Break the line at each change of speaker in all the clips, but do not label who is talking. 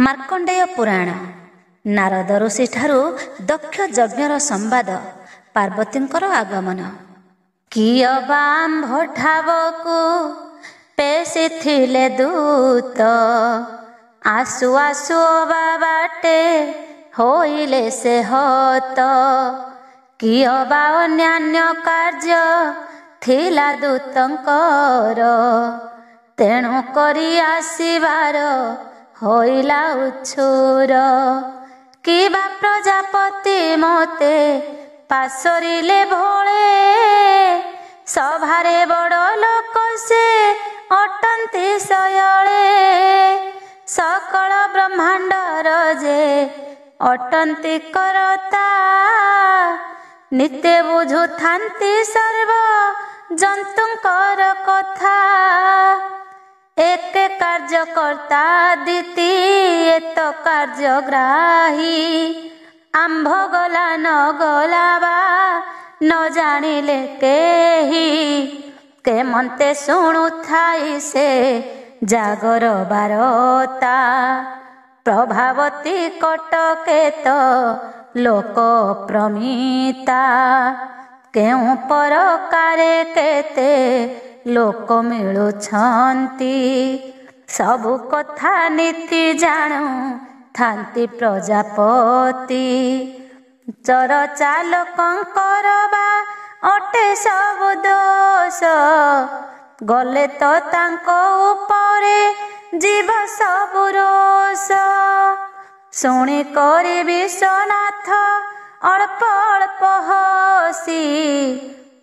ମାର୍କଣ୍ଡେୟ ପୁରାଣ। ନାରଦ ଋଷିଠାରୁ ଦକ୍ଷ ଯଜ୍ଞର ସମ୍ବାଦ। ପାର୍ବତୀଙ୍କର ଆଗମନ। କିୟ ବାମ୍ଭ ଠାବକୁ ପେଶିଥିଲେ ଦୂତ, ଆସୁ ଆସୁ ଅବା ବାଟେ ହୋଇଲେ ସେ ହତ। କିୟ ବା ଅନ୍ୟାନ୍ୟ କାର୍ଯ୍ୟ ଥିଲା ଦୂତଙ୍କର, ତେଣୁ କରି ଆସିବାର ହୋଇଲା ଉଛୁର। କିବା ପ୍ରଜାପତି ମୋତେ ପାଶରିଲେ ଭୋଳେ, ସଭାରେ ବଡ଼ ଲୋକ ସେ ଅଟନ୍ତି ଶୟଳେ। ସକଳ ବ୍ରହ୍ମାଣ୍ଡର ଯେ ଅଟନ୍ତି କରତା, ନିତ୍ୟ ବୁଝୁଥାନ୍ତି ସର୍ବ ଜନ୍ତୁଙ୍କର କଥା। ଏକେ କାର୍ଯ୍ୟକର୍ତ୍ତା ଦ୍ୱିତୀୟ ତ କାର୍ଯ୍ୟଗ୍ରାହୀ, ଆମ୍ଭ ଗଲା ନ ଗଲା ବା ନ ଜାଣିଲେ କେହି। କେମନ୍ତେ ଶୁଣୁଥାଇ ସେ ଜାଗର ବାରତା, ପ୍ରଭାବତୀ କଟକେ ତ ଲୋକ ପ୍ରମିତା। କେଉଁ ପରକାରେ କେତେ ଲୋକ ମିଳୁଛନ୍ତି, ସବୁ କଥା ନୀତି ଜାଣୁ ଥାନ୍ତି ପ୍ରଜାପତି। ଚର ଚାଲକଙ୍କର ବା ଅଟେ ସବୁ ଦୋଷ, ଗଲେ ତ ତାଙ୍କ ଉପରେ ଯିବ ସବୁ ରୋଷ। ଶୁଣି କରି ବିଶ୍ୱନାଥ ଅଳ୍ପ ଅଳ୍ପ ହସି,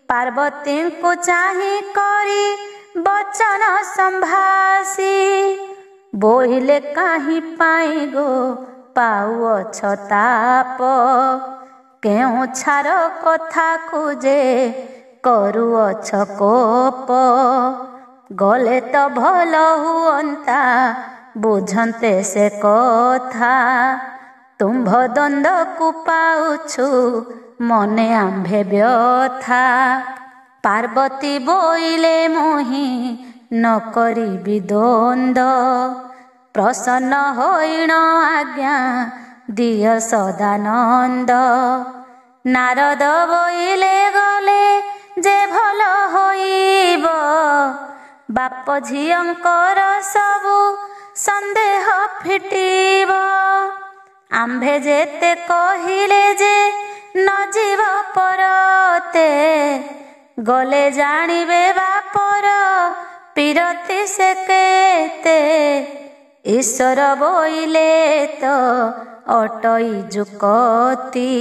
ପାର୍ବତୀଙ୍କୁ ଚାହିଁ କରି ବଚନ ସମ୍ଭାଷି। ବୋଇଲେ କାହିଁ ପାଇଁ ଗୋ ପାଉଅଛ ତାପ, କେଉଁ ଛାର କଥାକୁ ଯେ କରୁଅଛ କୋପ। ଗଲେ ତ ଭଲ ହୁଅନ୍ତା ବୁଝନ୍ତେ ସେ କଥା, ତୁମ୍ଭ ଦ୍ୱନ୍ଦ୍ୱକୁ ପାଉଛୁ ମନେ ଆମ୍ଭେ ବ୍ୟଥା। ପାର୍ବତୀ ବୋଇଲେ ମୁହିଁ ନ କରିବି ଦ୍ୱନ୍ଦ୍ୱ, ପ୍ରସନ୍ନ ହୋଇଣ ଆଜ୍ଞା ଦିଅ ସଦାନନ୍ଦ। ନାରଦ ବୋଇଲେ ଗଲେ ଯେ ଭଲ ହୋଇବ, ବାପ ଝିଅଙ୍କର ସବୁ ସନ୍ଦେହ ଫିଟିବ। ଆମ୍ଭେ ଯେତେ କହିଲେ ଯେ ନ ଯିବ ପରତେ, ଗଲେ ଜାଣିବେ ବାପର ପିରତି ସେ କେତେ। ଈଶ୍ୱର ବୋଇଲେ ତ ଅଟଇ ଯୁକତି,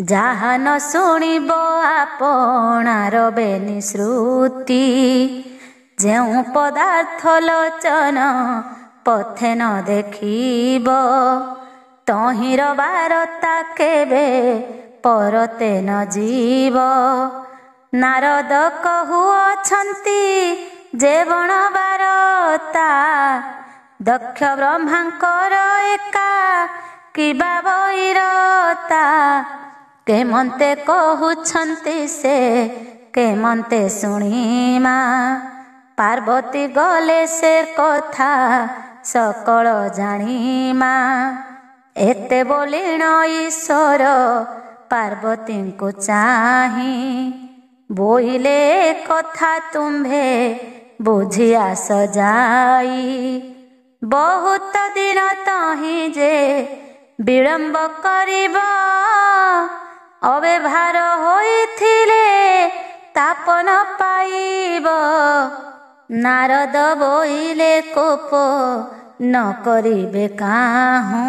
ଯାହା ନ ଶୁଣିବ ଆପଣାର ବେନି ଶ୍ରୁତି। ଯେଉଁ ପଦାର୍ଥ ଲୋଚନ ପଥେ ନ ଦେଖିବ, ତହିଁର ବାରତା କେବେ ପରତେ ନ ଯିବ। ନାରଦ କହୁଅଛନ୍ତି ଯେ ବଣ ବାରତା, ଦକ୍ଷ ବ୍ରହ୍ମାଙ୍କର ଏକା କିବା ବୈରତା। କେମନ୍ତେ କହୁଛନ୍ତି ସେ କେମନ୍ତେ ଶୁଣିମା, ପାର୍ବତୀ ଗଲେ ସେ କଥା ସକଳ ଜାଣିମା। ଏତେ ବୋଲିଣ ଈଶ୍ୱର ପାର୍ବତୀଙ୍କୁ ଚାହିଁ, ବୋଇଲେ କଥା ତୁମ୍ଭେ ବୁଝି ଆସ ଯାଇ। ବହୁତ ଦିନ ତହିଁ ଯେ ବିଳମ୍ବ କରିବ, ଅବ୍ୟବହାର ହୋଇଥିଲେ ତାପନ ପାଇବ। ନାରଦ ବୋଇଲେ କୋପ ନ କରିବେ କାହୁଁ,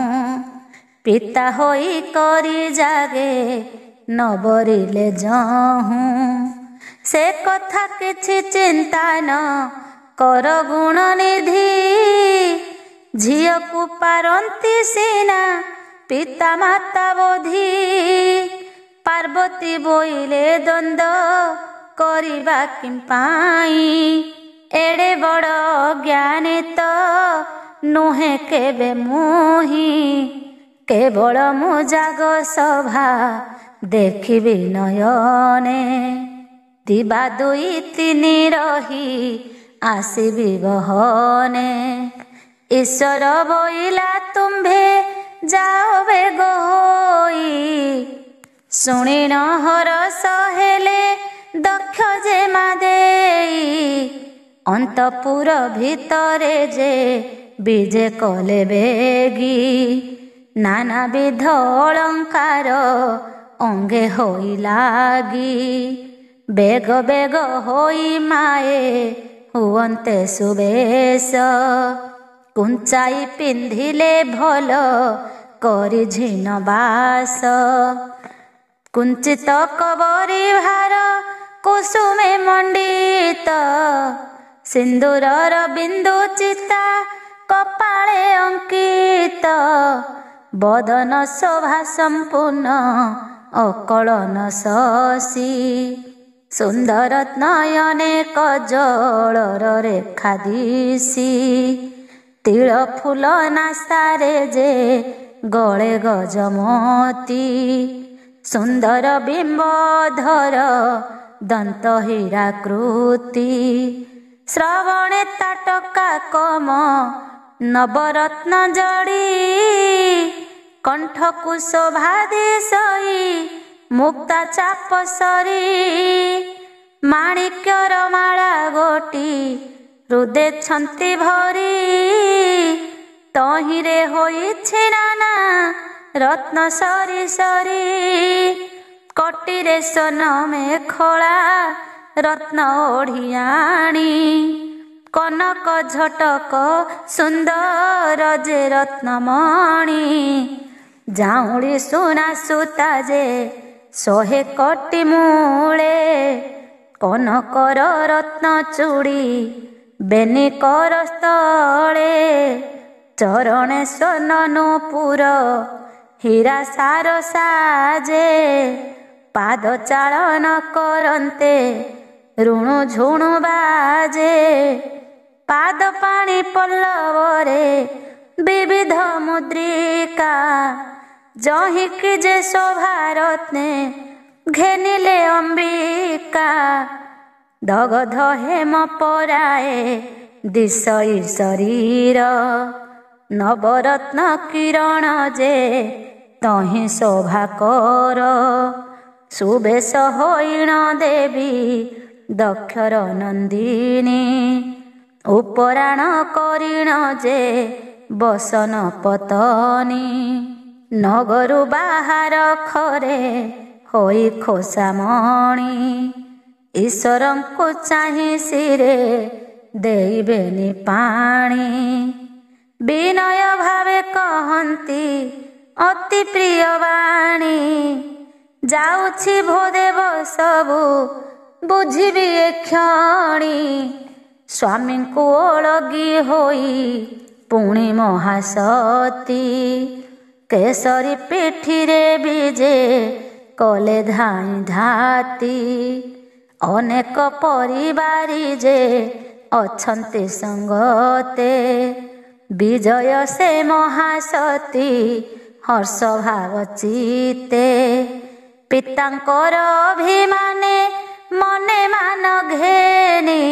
ପିତା ହୋଇ କରି ଜାଗେ ନ ବରିଲେ ଯହୁଁ। ସେ କଥା କିଛି ଚିନ୍ତା ନ କର ଗୁଣ ନିଧି, ଝିଅକୁ ପାରନ୍ତି ସିନା ପିତା ମାତା ବୋଧି। ପାର୍ବତୀ ବୋଇଲେ ଦ୍ୱନ୍ଦ୍ୱ କରିବା କିମ୍ପାଇଁ, ଏଡ଼େ ବଡ଼ ଜ୍ଞାନୀ ତ ନୁହେଁ କେବେ ମୁହିଁ। କେବଳ ମୁଁ ଜାଗ ସଭା ଦେଖିବି ନୟନେ, ଦିବା ଦୁଇ ତିନି ରହି ଆସିବି ଗହନେ। ଈଶ୍ୱର ବୋଇଲା ତୁମ୍ଭେ ଯାଅ ବେଗ ହୋଇ। ଶୁଣି ନ ହରସ ହେଲେ ଦକ୍ଷ ଯେ ମା ଦେଇ। ଅନ୍ତପୁର ଭିତରେ ଯେ ବିଜେ କଲେ ବେଗି। ନାନାବିଧ ଅଳଙ୍କାର ଅଙ୍ଗେ ହୋଇ ଲାଗି। ବେଗ ବେଗ ହୋଇ ମାଏ ହୁଅନ୍ତେ ସୁବେଶ। କୁଞ୍ଚାଇ ପିନ୍ଧିଲେ ଭଲ କରି ଝିନ ବାସ। କୁଞ୍ଚିତ କବରୀ ଭାର କୁସୁମେ ମଣ୍ଡିତ। ସିନ୍ଦୁରର ବିନ୍ଦୁ ଚିତା କପାଳେ ଅଙ୍କିତ। ବଦନ ଶୋଭା ସମ୍ପୂର୍ଣ୍ଣ ଅକଳନ ଶଶୀ। ସୁନ୍ଦର ନୟନେ କଜଳର ରେଖା ଦିଶି। ତିଳ ଫୁଲ ନାସାରେ ଯେ ଗଳେ ଗଜମତି। ସୁନ୍ଦର ବିମ୍ବଧର ଦନ୍ତ ହୀରାକୃତି। ଶ୍ରବଣେ ତାଟକା କମ ନବରତ୍ନ ଜଡ଼ି। କଣ୍ଠକୁ ଶୋଭା ଦିଶଇ ମୁକ୍ତା ଚାପ ସରି। ମାଣିକ୍ୟର ମାଳା ଗୋଟି ହୃଦେ ଛନ୍ତି ଭରି। ତହିଁରେ ହୋଇଛି ନାନା ରତ୍ନ ସରି ସରି। କଟିରେ ସୋନ ମେଖଳା ରତ୍ନ ଓଢ଼ିଆଣି। କନକ ଝଟକ ସୁନ୍ଦର ଯେ ରତ୍ନମଣି। ଝାଉଁଳି ସୁନା ସୂତା ଯେ 100 କୋଟି ମୂଳେ। କନକର ରତ୍ନ ଚୁଡ଼ି ବେନି କର ସ୍ଥଳେ। ଚରଣେ ସ୍ୱର୍ଣ୍ଣ ନୂପୁର ହୀରା ସାର ସାଜେ। ପାଦ ଚାଳନ କରନ୍ତେ ଋଣୁ ଝୁଣୁ ବାଜେ। ପାଦ ପାଣି ପଲ୍ଲବରେ ବିବିଧ ମୁଦ୍ରିକା। ଯହିଁକି ଯେ ଶୋଭା ରତ୍ନେ ଘେନିଲେ ଅମ୍ବିକା। ଦଗଧ ହେମ ପରାଏ ଦିଶଇ ଶରୀର। ନବରତ୍ନ କିରଣ ଯେ ତହିଁ ଶୋଭା କର। ସୁବେଶ ହୋଇଣ ଦେବୀ ଦକ୍ଷର ନନ୍ଦିନୀ। ଉପରାଣ କରିଣ ଯେ ବସନ ପତନୀ। ନଗରୁ ବାହାର ଖରେ ହୋଇ ଖୋସାମଣି। ଈଶ୍ୱରଙ୍କୁ ଚାହିଁ ଶିରେ ଦେଇବେନି ପାଣି। ବିନୟ ଭାବେ କହନ୍ତି ଅତି ପ୍ରିୟ ବାଣୀ। ଯାଉଛି ଭୋଦେବ ସବୁ ବୁଝିବି ଏକ୍ଷଣି। ସ୍ୱାମୀଙ୍କୁ ଓଳଗି ହୋଇ ପୁଣି ମହାସତୀ। କେଶରୀ ପିଠିରେ ବିଜେ କଲେ ଧାଇଁ ଧାତି। ଅନେକ ପରିବାରୀ ଯେ ଅଛନ୍ତି ସଙ୍ଗତେ। ବିଜୟ ସେ ମହାସତୀ ହର୍ଷ ଭାବ ଚିତେ। ପିତାଙ୍କର ଅଭିମାନେ ମନେ ମାନ ଘେନି।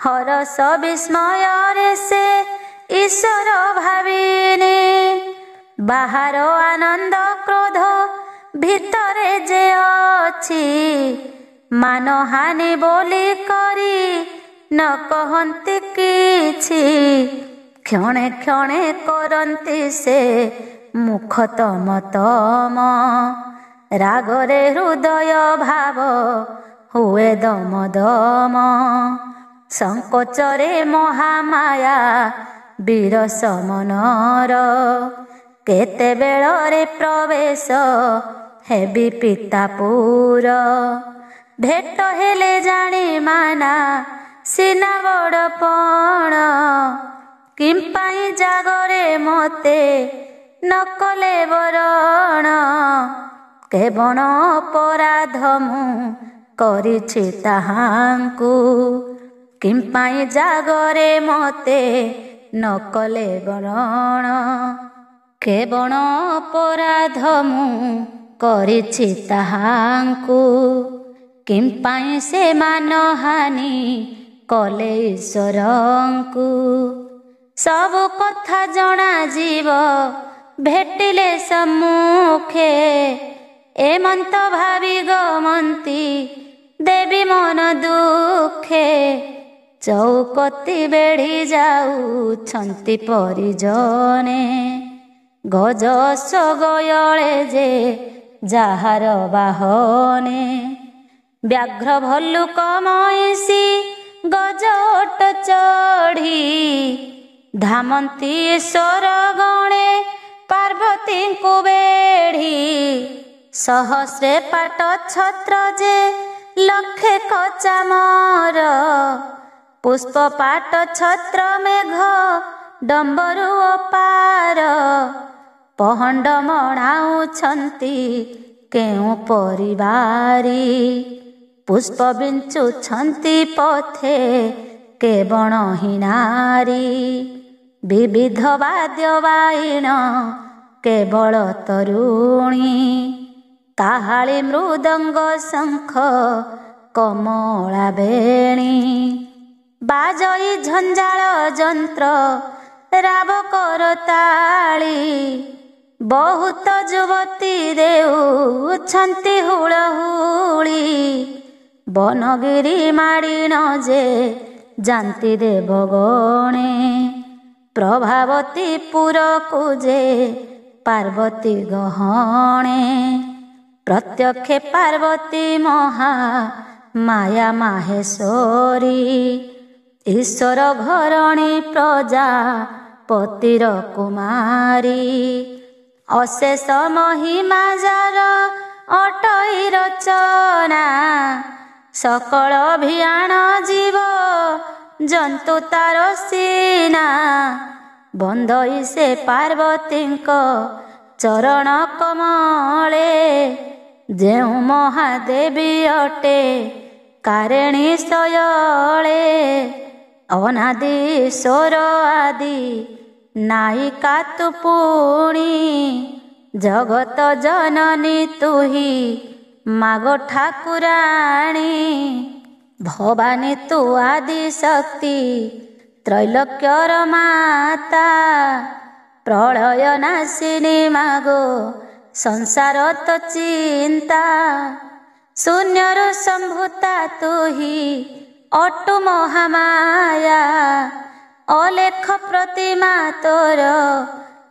ହରସ ବିସ୍ମୟରେ ସେ ଈଶ୍ୱର ଭାବିନି। ବାହାର ଆନନ୍ଦ କ୍ରୋଧ ଭିତରେ ଯେ ଅଛି। ମାନହାନି ବୋଲି କରି ନ କହନ୍ତି କିଛି। କ୍ଷଣେ କ୍ଷଣେ କରନ୍ତି ସେ ମୁଖ ତମ ତମ। ରାଗରେ ହୃଦୟ ଭାବ ହୁଏ ଦମ ଦମ। ସଂକୋଚରେ ମହାମାୟା ବୀର ସମନର। କେତେବେଳରେ ପ୍ରବେଶ ହେବି ପିତାପୁର। ଭେଟ ହେଲେ ଜାଣି ମାନା ସିନା ବଡ଼ପଣ। କିମ୍ପାଇଁ ଜାଗରେ ମତେ ନ କଲେ ବରଣ। କେବଳ ଅପରାଧ ମୁଁ କରିଛି ତାହାଙ୍କୁ। କିମ୍ପାଇଁ ଜାଗରେ ମତେ ନ କଲେ ବରଣ। କେବଳ ଅପରାଧ ମୁଁ କରିଛି ତାହାଙ୍କୁ। କିମ୍ପାଇଁ ସେ ମାନହାନି କଲେ ଈଶ୍ୱରଙ୍କୁ। ସବୁ କଥା ଜଣାଯିବ ଭେଟିଲେ ସମ୍ମୁଖେ। ଏମନ୍ତ ଭାବି ଗମନ୍ତି ଦେବୀ ମନ ଦୁଃଖେ। ଚୌକତି ବେଢ଼ି ଯାଉଛନ୍ତି ପରିଜନେ। ଗଜ ଅଶ୍ୱଗୟଳେ ଯେ ଯାହାର ବାହନେ। ବ୍ୟାଘ୍ର ଭଲ୍ଲୁକ ମଇଁଷି ଗଜ ଓଟ ଚଢ଼ି। ଧାମନ୍ତି ଈଶ୍ୱର ଗଣେ ପାର୍ବତୀଙ୍କୁ ବେଢ଼ି। ସହସ୍ରେ ପାଟ ଛତ୍ର ଯେ ଲକ୍ଷେ କଚାମର। ପୁଷ୍ପ ପାଟ ଛତ୍ର ମେଘ ଡମ୍ବରୁ ଅପାର। ପହଣ୍ଡ ମଣାଉଛନ୍ତି କେଉଁ ପରିବାରୀ। ପୁଷ୍ପ ବିଞ୍ଚୁଛନ୍ତି ପଥେ କେବଳ ହିଁ ନାରୀ। ବିବିଧ ବାଦ୍ୟ ବାଇଣ କେବଳ ତରୁଣୀ। ତାହାଳି ମୃଦଙ୍ଗ ଶଙ୍ଖ କମଳା ବେଣୀ। ବାଜଇ ଝଞ୍ଜାଳ ଯନ୍ତ୍ର ରାବ କରତାଳି। ବହୁତ ଯୁବତୀ ଦେଉଛନ୍ତି ହୁଳହୁଳି। ବନଗିରି ମାଡ଼ିଣ ଯେ ଯାନ୍ତି ଦେବଗଣେ। ପ୍ରଭାବତୀ ପୁରକୁ ଯେ ପାର୍ବତୀ ଗହଣେ। ପ୍ରତ୍ୟକ୍ଷେ ପାର୍ବତୀ ମହା ମାୟା ମାହେଶ୍ୱରୀ। ଈଶ୍ୱର ଘରଣୀ ପ୍ରଜାପତିର କୁମାରୀ। ଅଶେଷ ମହିମା ଯାର ଅଟଇ ରଚନା। ସକଳ ଭିଆଣ ଜୀବ ଜନ୍ତୁ ତାର ସିନା। ବନ୍ଦଇ ସେ ପାର୍ବତୀଙ୍କ ଚରଣ କମଳେ। ଯେଉଁ ମହାଦେବୀ ଅଟେ କାରେଣୀ ଶୟଳେ। ଅନାଦି ଈଶ୍ୱର ଆଦି ନାୟିକା ତୁ ପୁଣି। ଜଗତ ଜନନୀ ତୁହି ମାଗ ଠାକୁରାଣୀ। ଭବାନୀ ତୁ ଆଦି ଶକ୍ତି ତ୍ରୈଲୋକ୍ୟର ମାତା। ପ୍ରଳୟ ନାଶିନୀ ମାଗୋ ସଂସାର ତ ଚିନ୍ତା। ଶୂନ୍ୟରୁ ସମ୍ଭୂତା ତୁହି ଅଟୁ ମହାମାୟା। ଅଲେଖ ପ୍ରତିମା ତୋର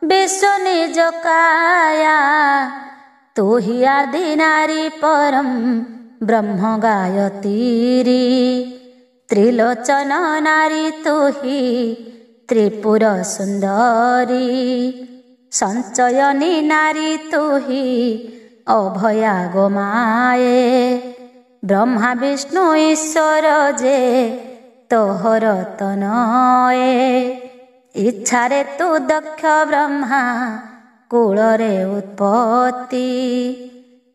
ବିଶ୍ୱ ନିଜ କାୟା। ତୁହି ଆଦି ନାରୀ ପରମ ବ୍ରହ୍ମ ଗାୟତ୍ରୀ। ତ୍ରିଲୋଚନ ନାରୀ ତୁହି ତ୍ରିପୁର ସୁନ୍ଦରୀ। ସଞ୍ଚୟନୀ ନାରୀ ତୁହି ଅଭୟା ଗୋମାଏ। ବ୍ରହ୍ମା ବିଷ୍ଣୁ ଈଶ୍ୱର ଯେ ତୋହର ତନଏ। ଇଚ୍ଛାରେ ତୁ ଦକ୍ଷ ବ୍ରହ୍ମା କୂଳରେ ଉତ୍ପତ୍ତି।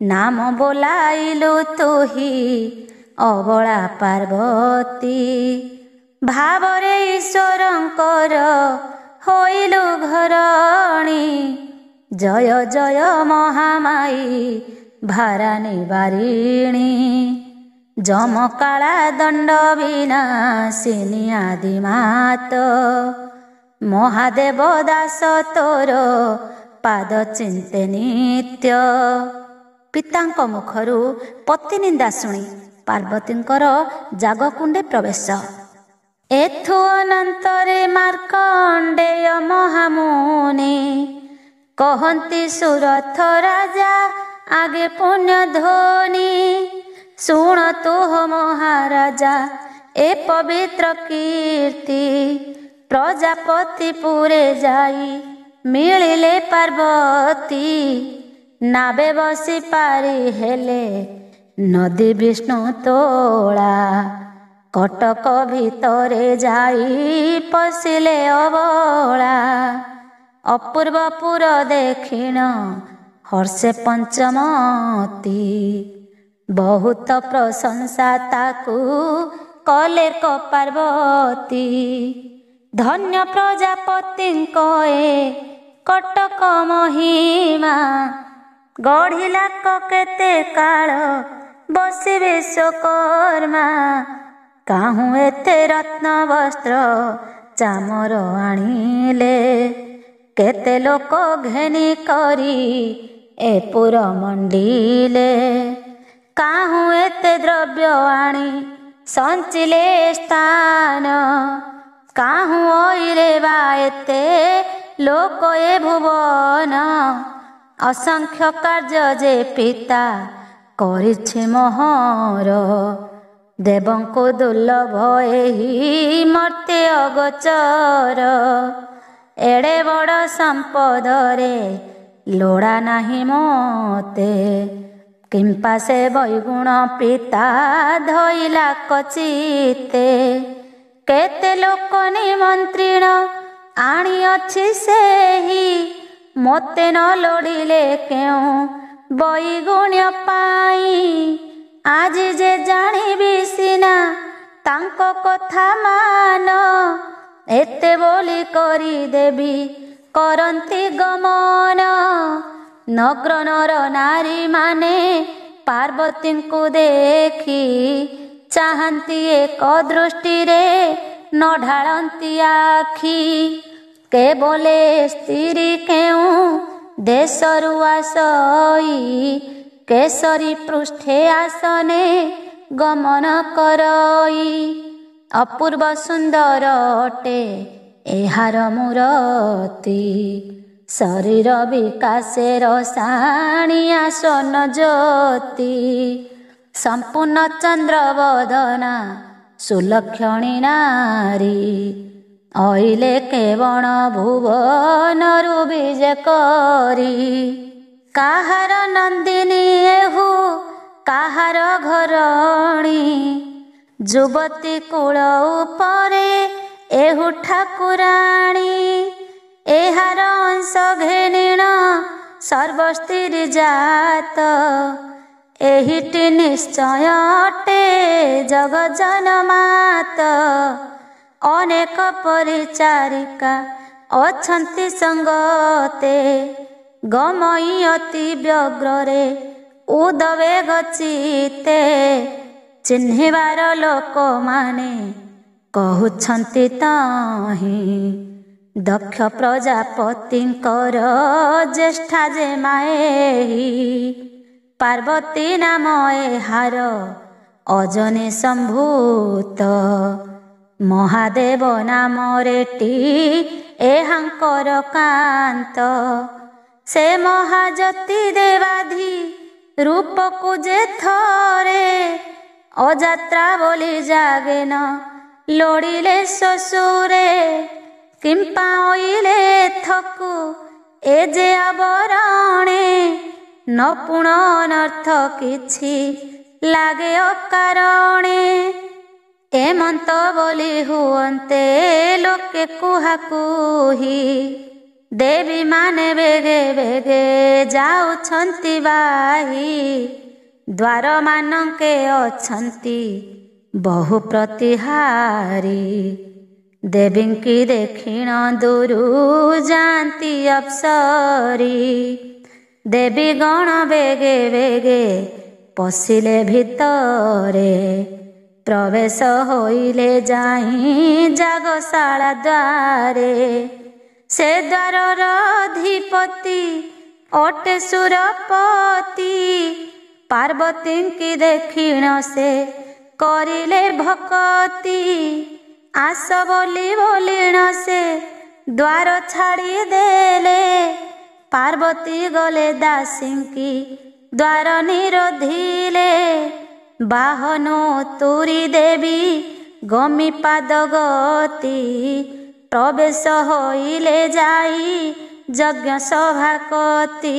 ନାମ ବୋଲାଇଲୁ ତୁହି ଅବଳା ପାର୍ବତୀ। ଭାବରେ ଈଶ୍ୱରଙ୍କର ହୋଇଲୁ ଘରଣୀ। ଜୟ ଜୟ ମହାମାଇ ଭାରାନି ବାରିଣୀ। ଯମକାଳା ଦଣ୍ଡ ବିନାଶିନୀ ଆଦି ମାତ। ମହାଦେବ ଦାସ ତୋର ପାଦ ଚିନ୍ତେ ନିତ୍ୟ। ପିତାଙ୍କ ମୁଖରୁ ପତି ନିନ୍ଦା ଶୁଣି ପାର୍ବତୀଙ୍କର ଜାଗକୁଣ୍ଡେ ପ୍ରବେଶ। ଏଥୁ ଅନନ୍ତରେ ମାର୍କଣ୍ଡେୟ ମହାମୁନି। କହନ୍ତି ସୁରଥ ରାଜା ଆଗେ ପୁଣ୍ୟ ଧ୍ୱନି। ଶୁଣ ତୁହ ମହାରାଜା ଏ ପବିତ୍ର କୀର୍ତ୍ତି। ପ୍ରଜାପତି ପୁରେ ଯାଇ ମିଳିଲେ ପାର୍ବତୀ। ନାବେ ବସି ପାରି ହେଲେ ନଦୀ ବିଷ୍ଣୁ ତୋଳା। କଟକ ଭିତରେ ଯାଇ ପଶିଲେ ଅବଳା। ଅପୂର୍ବ ପୁର ଦେଖିଣ ହର୍ଷେ ପଞ୍ଚମତୀ। ବହୁତ ପ୍ରଶଂସା ତାକୁ କଲେ ପାର୍ବତୀ। ଧନ୍ୟ ପ୍ରଜାପତିଙ୍କ ଏ କଟକ ମହିମା। ଗଢ଼ିଲା କେତେ କାଳ ବସି ବିଶ୍ୱକର୍ମା। କାହୁଁ ଏତେ ରତ୍ନ ବସ୍ତ୍ର ଚାମର ଆଣିଲେ। କେତେ ଲୋକ ଘେନି କରି ଏ ପୁର ମଣ୍ଡିଲେ। କାହୁଁ ଏତେ ଦ୍ରବ୍ୟ ଆଣି ସଞ୍ଚିଲେ ସ୍ଥାନ। କାହୁଁ ଅଇଲେ ବା ଏତେ ଲୋକ ଏ ଭୁବନ। ଅସଂଖ୍ୟ କାର୍ଯ୍ୟ ଯେ ପିତା କରିଛି ମୋହର। ଦେବଙ୍କୁ ଦୁର୍ଲଭ ଏହି ମର୍ତ୍ତ୍ୟ ଅଗୋଚର। ଏଡ଼େ ବଡ଼ ସମ୍ପଦରେ ଲୋଡ଼ା ନାହିଁ ମୋତେ। କିମ୍ପା ସେ ବୈଗୁଣ ପିତା ଧଇଲା କଚିତେ। କେତେ ଲୋକ ନିମନ୍ତ୍ରଣ ଆଣିଅଛି ସେହି। ମୋତେ ନ ଲୋଡ଼ିଲେ କେଉଁ ବୈଗୁଣ୍ୟ ପାଇଁ। ଆଜି ଯେ ଜାଣିବି ସିନା ତାଙ୍କ କଥା ମାନ। ଏତେ ବୋଲି କରିଦେବି କରନ୍ତି ଗମନ। ନଗ୍ର ନର ନାରୀମାନେ ପାର୍ବତୀଙ୍କୁ ଦେଖି ଚାହାନ୍ତି ଏକ ଦୃଷ୍ଟିରେ ନ ଢାଳନ୍ତି ଆଖି। କେବଲେ ସ୍ତ୍ରୀ କେଉଁ ଦେଶରୁ ଆସଇ କେଶରୀ ପୃଷ୍ଠେ ଆସନେ ଗମନ କରଇ। ଅପୂର୍ବ ସୁନ୍ଦର ଅଟେ ଏହାର ମୂରତି। ଶରୀର ବିକାଶେ ରସାଣିଆ ସ୍ୱର୍ଣ୍ଣ ଜ୍ୟୋତି। ସମ୍ପୂର୍ଣ୍ଣ ଚନ୍ଦ୍ରବଦନା ସୁଲକ୍ଷଣୀ ନାରୀ। ଅଇଲେ କେବଳ ଭୁବନରୁ ବିଜେ କରି। କାହାର ନନ୍ଦିନୀ ଏହୁ କାହାର ଘରଣୀ। ଯୁବତୀ କୂଳ ଉପରେ ଏହୁ ଠାକୁରାଣୀ। ଏହାର ଅଂଶ ଘେନିଣ ସର୍ବସ୍ତ୍ରୀ ଜାତ। ଏହିଟି ନିଶ୍ଚୟ ଅଟେ ଜଗଜନମାତ। ଅନେକ ପରିଚାରିକା ଅଛନ୍ତି ସଙ୍ଗତେ। ଗମଇ ଅତି ବ୍ୟଗ୍ରରେ ଉଦବେଗ ଚିତ୍ତେ। ଚିହ୍ନିବାର ଲୋକମାନେ କହୁଛନ୍ତି ତହିଁ। ଦକ୍ଷ ପ୍ରଜାପତିଙ୍କର ଜ୍ୟେଷ୍ଠା ଯେ ମାଏହି। ପାର୍ବତୀ ନାମ ଏହାର ଅଜନେ ସମ୍ଭୂତ। ମହାଦେବ ନାମରେଟି ଏହାଙ୍କର କାନ୍ତ। ସେ ମହାଜ୍ୟୋତି ଦେବାଧି ରୂପକୁ ଯେ ଥରେ। ଅଯାତ୍ରା ବୋଲି ଜାଗେନ ଲୋଡ଼ିଲେ ଶ୍ୱଶୁରେ। କିମ୍ପା ଅଇଲେ ଥକୁ ଏ ଯେ ଆବରଣେ। ନପୁଣ ଅନର୍ଥ କିଛି ଲାଗେ ଅକାରଣେ। ଏମନ୍ତ ବୋଲି ହୁଅନ୍ତେ ଲୋକେ କୁହାକୁହି। ଦେବୀ ମାନେ ବେଗେ ବେଗେ ଯାଉଛନ୍ତି ବାହି। ଦ୍ୱାର ମାନଙ୍କେ ଅଛନ୍ତି ବହୁ ପ୍ରତିହାରୀ। ଦେବୀଙ୍କି ଦେଖିଣ ଦୂରୁ ଯାଆନ୍ତି ଅପ୍ସରୀ। ଦେବୀ ଗଣ ବେଗେ ବେଗେ ପଶିଲେ ଭିତରେ। ପ୍ରବେଶ ହୋଇଲେ ଯାଇ ଯାଗଶାଳା ଦ୍ୱାରେ। ସେ ଦ୍ୱାରର ଅଧିପତି ଅଟେ ସୁରପତି। ପାର୍ବତୀଙ୍କି ଦେଖିଣ ସେ କରିଲେ ଭକତି। ଆସ ବୋଲି ବୋଲିଣ ସେ ଦ୍ୱାର ଛାଡ଼ି ଦେଲେ। ପାର୍ବତୀ ଗଲେ ଦାସୀଙ୍କି ଦ୍ୱାର ନିରୋଧିଲେ। ବାହନ ତୁରି ଦେବୀ ଗମି ପାଦ ଗତି। ପ୍ରବେଶ ହୋଇଲେ ଯାଇ ଯଜ୍ଞ ସଭା କତି।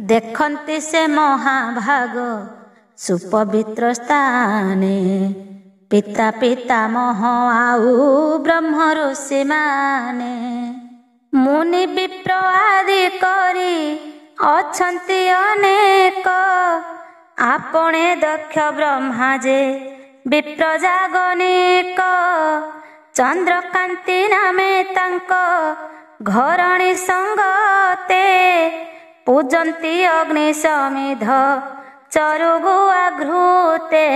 ଦେଖନ୍ତି ସେ ମହାଭାଗ ସୁପବିତ୍ର ସ୍ଥାନେ। ପିତା ପିତାମହ ଆଉ ବ୍ରହ୍ମ ଋଷିମାନେ। ମୁନି ବିପ୍ର ଆଦି କରି ଅଛନ୍ତି ଅନେକ। ଆପଣେ ଦକ୍ଷ ବ୍ରହ୍ମା ଯେ ବିପ୍ର ଜାଗନିକ। ଚନ୍ଦ୍ରକାନ୍ତି ନାମେ ତାଙ୍କ ଘରଣୀ ସଙ୍ଗତେ। ପୂଜନ୍ତି ଅଗ୍ନି ସମିଧ ଚରୁଗୁଆ ଘୃତେ।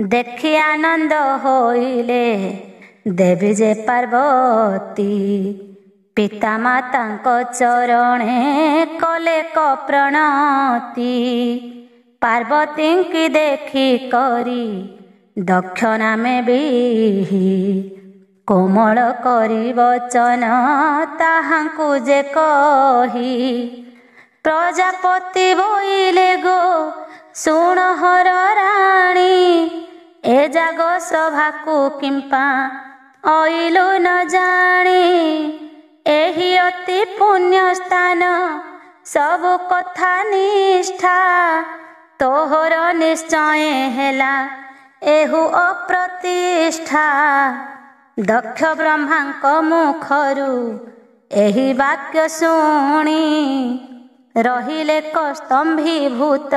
ଦେଖି ଆନନ୍ଦ ହୋଇଲେ ଦେବୀ ଯେ ପାର୍ବତୀ ପିତା ମାତାଙ୍କ ଚରଣେ କଲେ ପ୍ରଣତି। ପାର୍ବତୀଙ୍କି ଦେଖି କରି ଦକ୍ଷ ନାମେ ବିହି କୋମଳ କରି ବଚନ ତାହାଙ୍କୁ ଯେ କହି। ପ୍ରଜାପତି ବୋଇଲେ ଗୋ ଶୁଣ ହର ରାଣୀ, ଏ ଜାଗ ସଭାକୁ କିମ୍ପା ଅଇଲୁ ନ ଜାଣି। ଏହି ଅତି ପୁଣ୍ୟ ସ୍ଥାନ ସବୁ କଥା ନିଷ୍ଠା, ତୋହର ନିଶ୍ଚୟ ହେଲା ଏହୁ ଅପ୍ରତିଷ୍ଠା। ଦକ୍ଷ ବ୍ରହ୍ମାଙ୍କ ମୁଖରୁ ଏହି ବାକ୍ୟ ଶୁଣି ରହିଲେ ସ୍ତମ୍ଭୀଭୂତ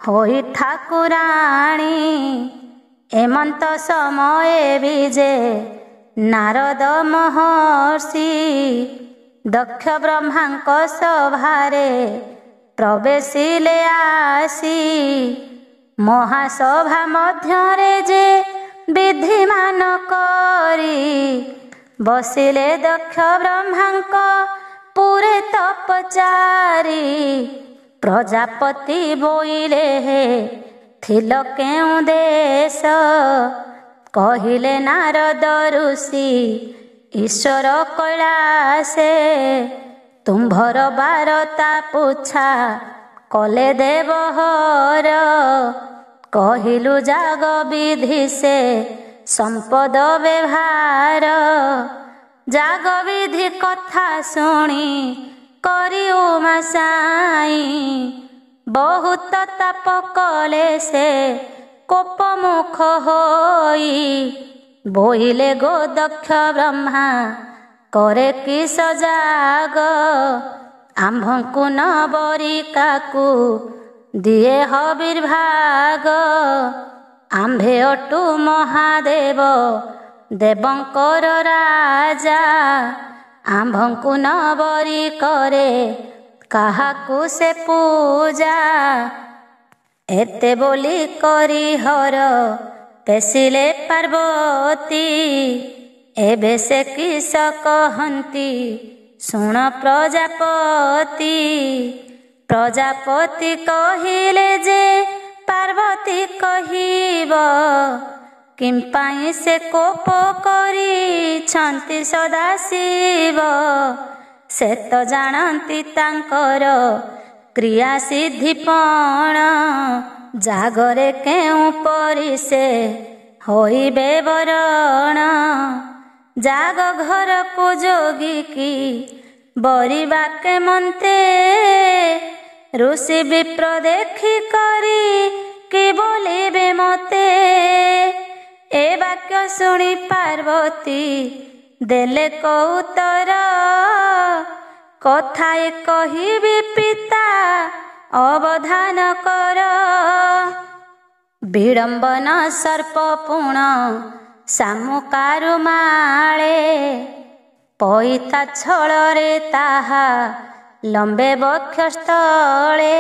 ହୋଇ ଠାକୁରାଣୀ। ଏମନ୍ତ ସମୟେ ବିଜେ ନାରଦ ମହର୍ଷି ଦକ୍ଷ ବ୍ରହ୍ମାଙ୍କ ସଭାରେ ପ୍ରବେଶିଲେ ଆସି। ମହାସଭା ମଧ୍ୟରେ ଯେ ବିଧିମାନ କରି ବସିଲେ ଦକ୍ଷ ବ୍ରହ୍ମାଙ୍କ ପୁରେ ତପଚାରି। ପ୍ରଜାପତି ବୋଇଲେ ହେ ଥିଲ କେଉଁ ଦେଶ, କହିଲେ ନାରଦ ଋଷି ଈଶ୍ୱର କୈଳାସେ। ତୁମ୍ଭର ବାରତା ପୁଛା କଲେ ଦେବହର, କହିଲୁ ଯାଗ ବିଧି ସେ ସମ୍ପଦ ବ୍ୟବହାର। ଯାଗ ବିଧି କଥା ଶୁଣି କରି ଉମା ସାଇ, ବହୁତ ତାପ କଲେ ସେ କୋପମୁଖ ହୋଇ। ବୋଇଲେ ଗୋ ଦକ୍ଷ ବ୍ରହ୍ମା କରେ କିସ ଯାଗ, ଆମ୍ଭଙ୍କୁ ନ ବରିକାକୁ ଦିଏ ହବିର୍ଭାଗ। ଆମ୍ଭେ ଅଟୁ ମହାଦେବ ଦେବଙ୍କର ରାଜା, ଆମ୍ଭଙ୍କୁ ନ ବରି କରେ କାହାକୁ ସେ ପୂଜା। ଏତେ ବୋଲି କରି ହର ପେଶିଲେ ପାର୍ବତୀ, ଏବେ ସେ କିସ କହନ୍ତି ଶୁଣ ପ୍ରଜାପତି। ପ୍ରଜାପତି କହିଲେ ଯେ ପାର୍ବତୀ କହିବ, କିମ୍ପାଇଁ ସେ କୋପ କରିଛନ୍ତି ସଦାଶିବ। ସେ ତ ଜାଣନ୍ତି ତାଙ୍କର କ୍ରିୟା ସିଦ୍ଧି ପଣ, ଜାଗରେ କେଉଁ ପରି ସେ ହୋଇବେ ବରଣ। ଜାଗ ଘରକୁ ଯୋଗିକି ବରିବା କେମନ୍ତେ, ଋଷି ବିପ୍ର ଦେଖି କରି କି ବୋଲିବେ ମତେ। ଏ ବାକ୍ୟ ଶୁଣି ପାର୍ବତୀ ଦେଲେ କଉତ୍ତର, କଥାଏ କହିବି ପିତା ଅବଧାନ କର। ବିଡ଼ମ୍ବନ ସର୍ପ ପୁଣ ଶାମୁକାରୁ ମାଳେ, ପଇତା ଛଳରେ ତାହା ଲମ୍ବେ ବକ୍ଷସ୍ଥଳେ।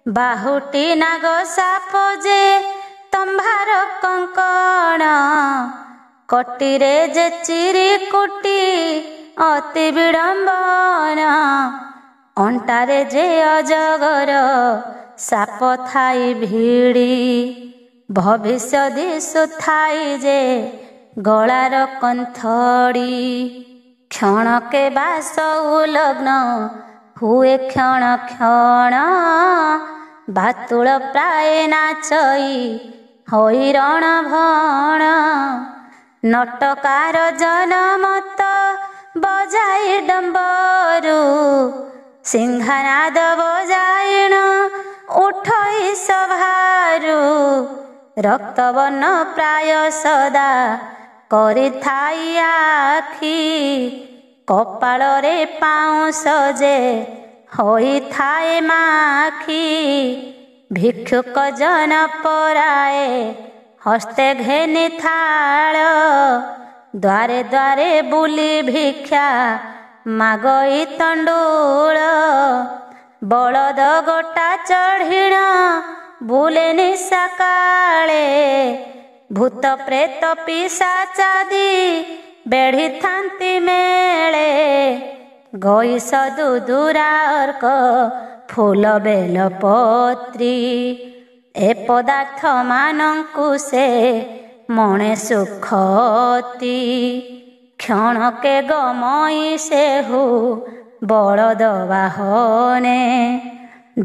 ବାହୁଟି ନାଗ ସାପ ଯେ ତମ୍ଭାର କଙ୍କଣ, କଟିରେ ଯେ ଚିରି କୁଟି ଅତି ବିଡ଼ମ୍ବନ। ଅଣ୍ଟାରେ ଯେ ଅଜଗର ସାପ ଥାଇ ଭିଡ଼ି, ଭବିଷ୍ୟ ଦିଶୁଥାଇ ଯେ ଗଳାର କନ୍ଥଡ଼ି। କ୍ଷଣକେ ବାସ ଉଲଗ୍ନ ହୁଏ କ୍ଷଣ କ୍ଷଣ, ବାତୁଳ ପ୍ରାୟ ନାଚଇ ହୋଇ ରଣ ଭଣ। ନଟକାର ଜନମତ ବଜାଇ ଡମ୍ବରୁ, ସିଂହାନାଦ ବଜାଇଣ ଉଠଇ ସଭାରୁ। ରକ୍ତବର୍ଣ୍ଣ ପ୍ରାୟ ସଦା କରିଥାଇ ଆଖି, କପାଳରେ ପାଉଁଶ ଯେ ହୋଇଥାଏ ମାଖି। ଭିକ୍ଷୁକ ଜନ ପରାଏ ହସ୍ତେ ଘେନି ଥାଳ, ଦ୍ୱାରେ ଦ୍ୱାରେ ବୁଲି ଭିକ୍ଷା ମାଗଇ ତଣ୍ଡୁଳ। ବଳଦ ଗୋଟା ଚଢ଼ିଣ ବୁଲେ ନିଶା କାଳେ, ଭୂତ ପ୍ରେତ ପିଶାଚାଦି ବେଢ଼ିଥାନ୍ତି ମେଳେ। ଗଇସ ଦୁଦୁରା ଅର୍କ ଫୁଲ ବେଲ ପତ୍ରୀ ଏ ପଦାର୍ଥ ମାନଙ୍କୁ ସେ ମଣେ ସୁଖତି। କ୍ଷଣକେ ଗମଇ ସେହୁ ବଳଦ ବାହନେ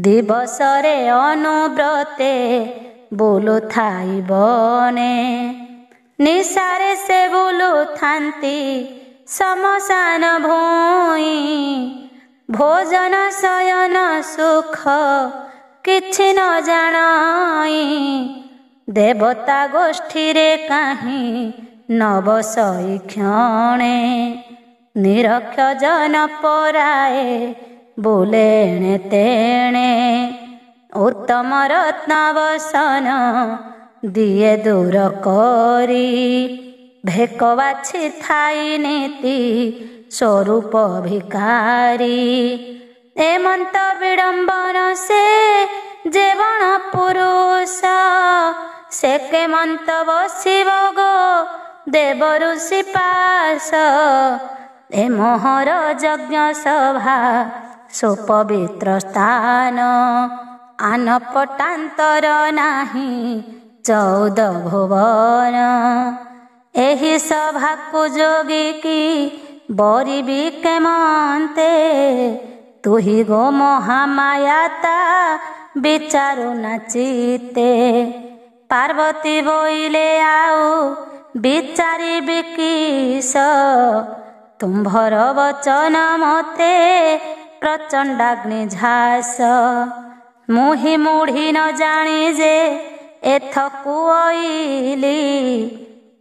ଦିବସରେ ଅନୁବ୍ରତେ ବୁଲୁଥାଇ ବନେ। ନିଶାରେ ସେ ବୁଲୁଥାନ୍ତି ଶ୍ମଶାନ ଭୂଇଁ ଭୋଜନ ଶୟନ ସୁଖ କିଛି ନ ଜାଣଇ। ଦେବତା ଗୋଷ୍ଠୀରେ କାହିଁ ନ ବସଇ କ୍ଷଣେ ନିରକ୍ଷ ଜନ ପରାଏ ବୁଲେ ଏଣେ ତେଣେ। ଉତ୍ତମ ରତ୍ନବସନ ଦିଏ ଦୂର କରି ଭେକ ବାଛି ଥାଇ ନୀତି ସ୍ୱରୂପ ଭିକାରୀ। ଏମନ୍ତ ବିଡ଼ମ୍ବନ ସେ ଜୀବନ ପୁରୁଷ ସେ କେମନ୍ତ ବସିବ ଗୋ ଦେବ ଋଷି ପାଶ। ଏ ମୋହର ଯଜ୍ଞ ସଭା ସୁପବିତ୍ର ସ୍ଥାନ ଆନପଟାନ୍ତର ନାହିଁ 14 ଭୁବନ। ଏହି ସଭାକୁ ଯୋଗିକି ବରିବି କେମନ୍ତେ ତୁହି ଗୋ ମହାମାୟାତା ବିଚାରୁ ନାଚିତେ। ପାର୍ବତୀ ବୋଇଲେ ଆଉ ବିଚାରିବି କିସ ତୁମ୍ଭର ବଚନ ମତେ ପ୍ରଚଣ୍ଡାଗ୍ନି ଝାସ। ମୁହିଁ ମୁଢ଼ି ନ ଜାଣି ଯେ ଏଥକୁ ଅଇଲି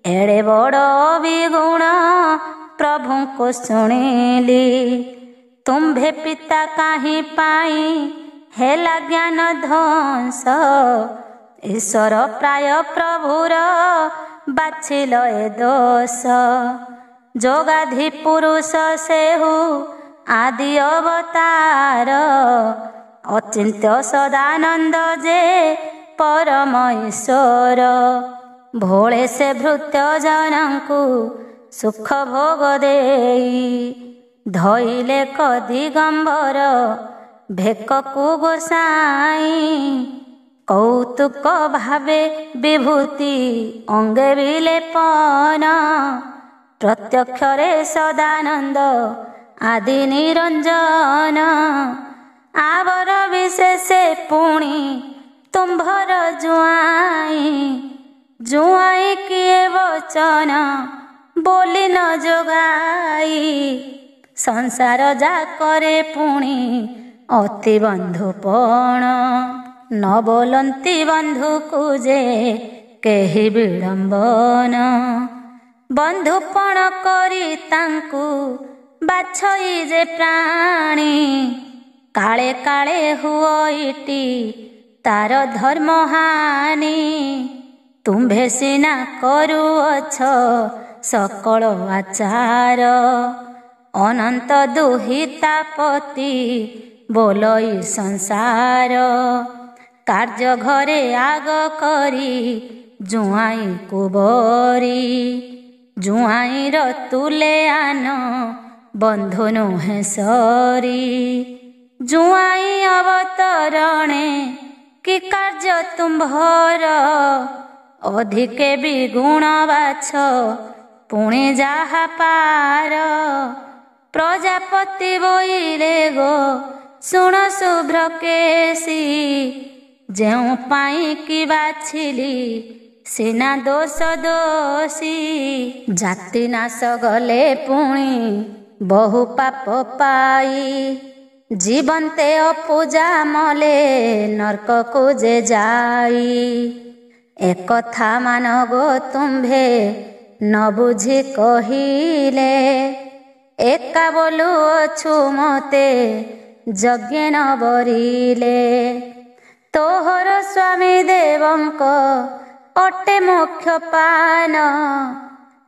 ଏଡ଼େ ବଡ଼ ବିଗୁଣ ପ୍ରଭୁଙ୍କୁ ଶୁଣିଲି। ତୁମ୍ଭେ ପିତା କାହିଁ ପାଇଁ ହେଲା ଜ୍ଞାନ ଧ୍ୱଂସ ଈଶ୍ୱର ପ୍ରାୟ ପ୍ରଭୁର ବାଛିଲ ଏ ଦୋଷ। ଯୋଗାଧି ପୁରୁଷ ସେହୁ ଆଦି ଅବତାର ଅଚିନ୍ତ୍ୟ ସଦାନନ୍ଦ ଯେ ପରମ ଈଶ୍ୱର। ଭୋଳେ ସେ ଭୃତ୍ୟ ଜନଙ୍କୁ ସୁଖ ଭୋଗ ଦେଇ ଧଇଲେ କଦିଗମ୍ବର ଭେକକୁ ଗୋସାଇଁ। କୌତୁକ ଭାବେ ବିଭୂତି ଅଙ୍ଗେ ବିଲେପନ ପ୍ରତ୍ୟକ୍ଷରେ ସଦାନନ୍ଦ ଆଦି ନିରଞ୍ଜନ। ଆବର ବିଶେଷେ ପୁଣି ତୁମ୍ଭର ଜୁଆଇଁ ଜୁଆଇଁ କିଏ ବଚନ ବୋଲି ନ ଯୋଗାଇ। ସଂସାର ଯାକରେ ପୁଣି ଅତି ବନ୍ଧୁପଣ ନ ବୋଲନ୍ତି ବନ୍ଧୁକୁ ଯେ କେହି ବିଡ଼ମ୍ବନ। ବନ୍ଧୁପଣ କରି ତାଙ୍କୁ ବାଛଇ ଯେ ପ୍ରାଣୀ କାଳେ କାଳେ ହୁଅଇଟି ତାର ଧର୍ମହାନି। ତୁମ୍ଭେ ସିନା କରୁଅଛ ସକଳ ଆଚାର ଅନନ୍ତ ଦୁହିତାପତି ବୋଲଇ ସଂସାର। କାର୍ଯ୍ୟ ଘରେ ଆଗ କରି ଜୁଆଇଁ କୁବରୀ ଜୁଆଇଁର ତୁଲେ ଆନ ବନ୍ଧୁ ନୁହେଁ ସରି। ଜୁଆଇଁ ଅବତରଣେ କି କାର୍ଯ୍ୟ ତୁମ୍ଭର ଅଧିକେ ବିଗୁଣ ବାଛ ପୁଣି ଯାହା ପାର। ପ୍ରଜାପତି ବୋଇଲେ ଗୋ ଶୁଣ ଶୁଭ୍ର କେଶୀ ଯେଉଁ ପାଇଁ କି ବାଛିଲି ସିନା ଦୋଷ ଦୋଷୀ। ଜାତି ନାଶ ଗଲେ ପୁଣି ବହୁ ପାପ ପାଇ ଜୀବନ୍ତେ ଅପୂଜା ମଲେ ନର୍କକୁ ଯେ ଯାଇ। ଏକଥା ମାନ ଗୋ ତୁମ୍ଭେ ନ ବୁଝି କହିଲେ ଏକା ବୋଲୁଅଛୁ ମତେ ଯଜ୍ଞ ନ ବରିଲେ। ତୋହର ସ୍ୱାମୀ ଦେବଙ୍କ ଅଟେ ମୋକ୍ଷ ପାନ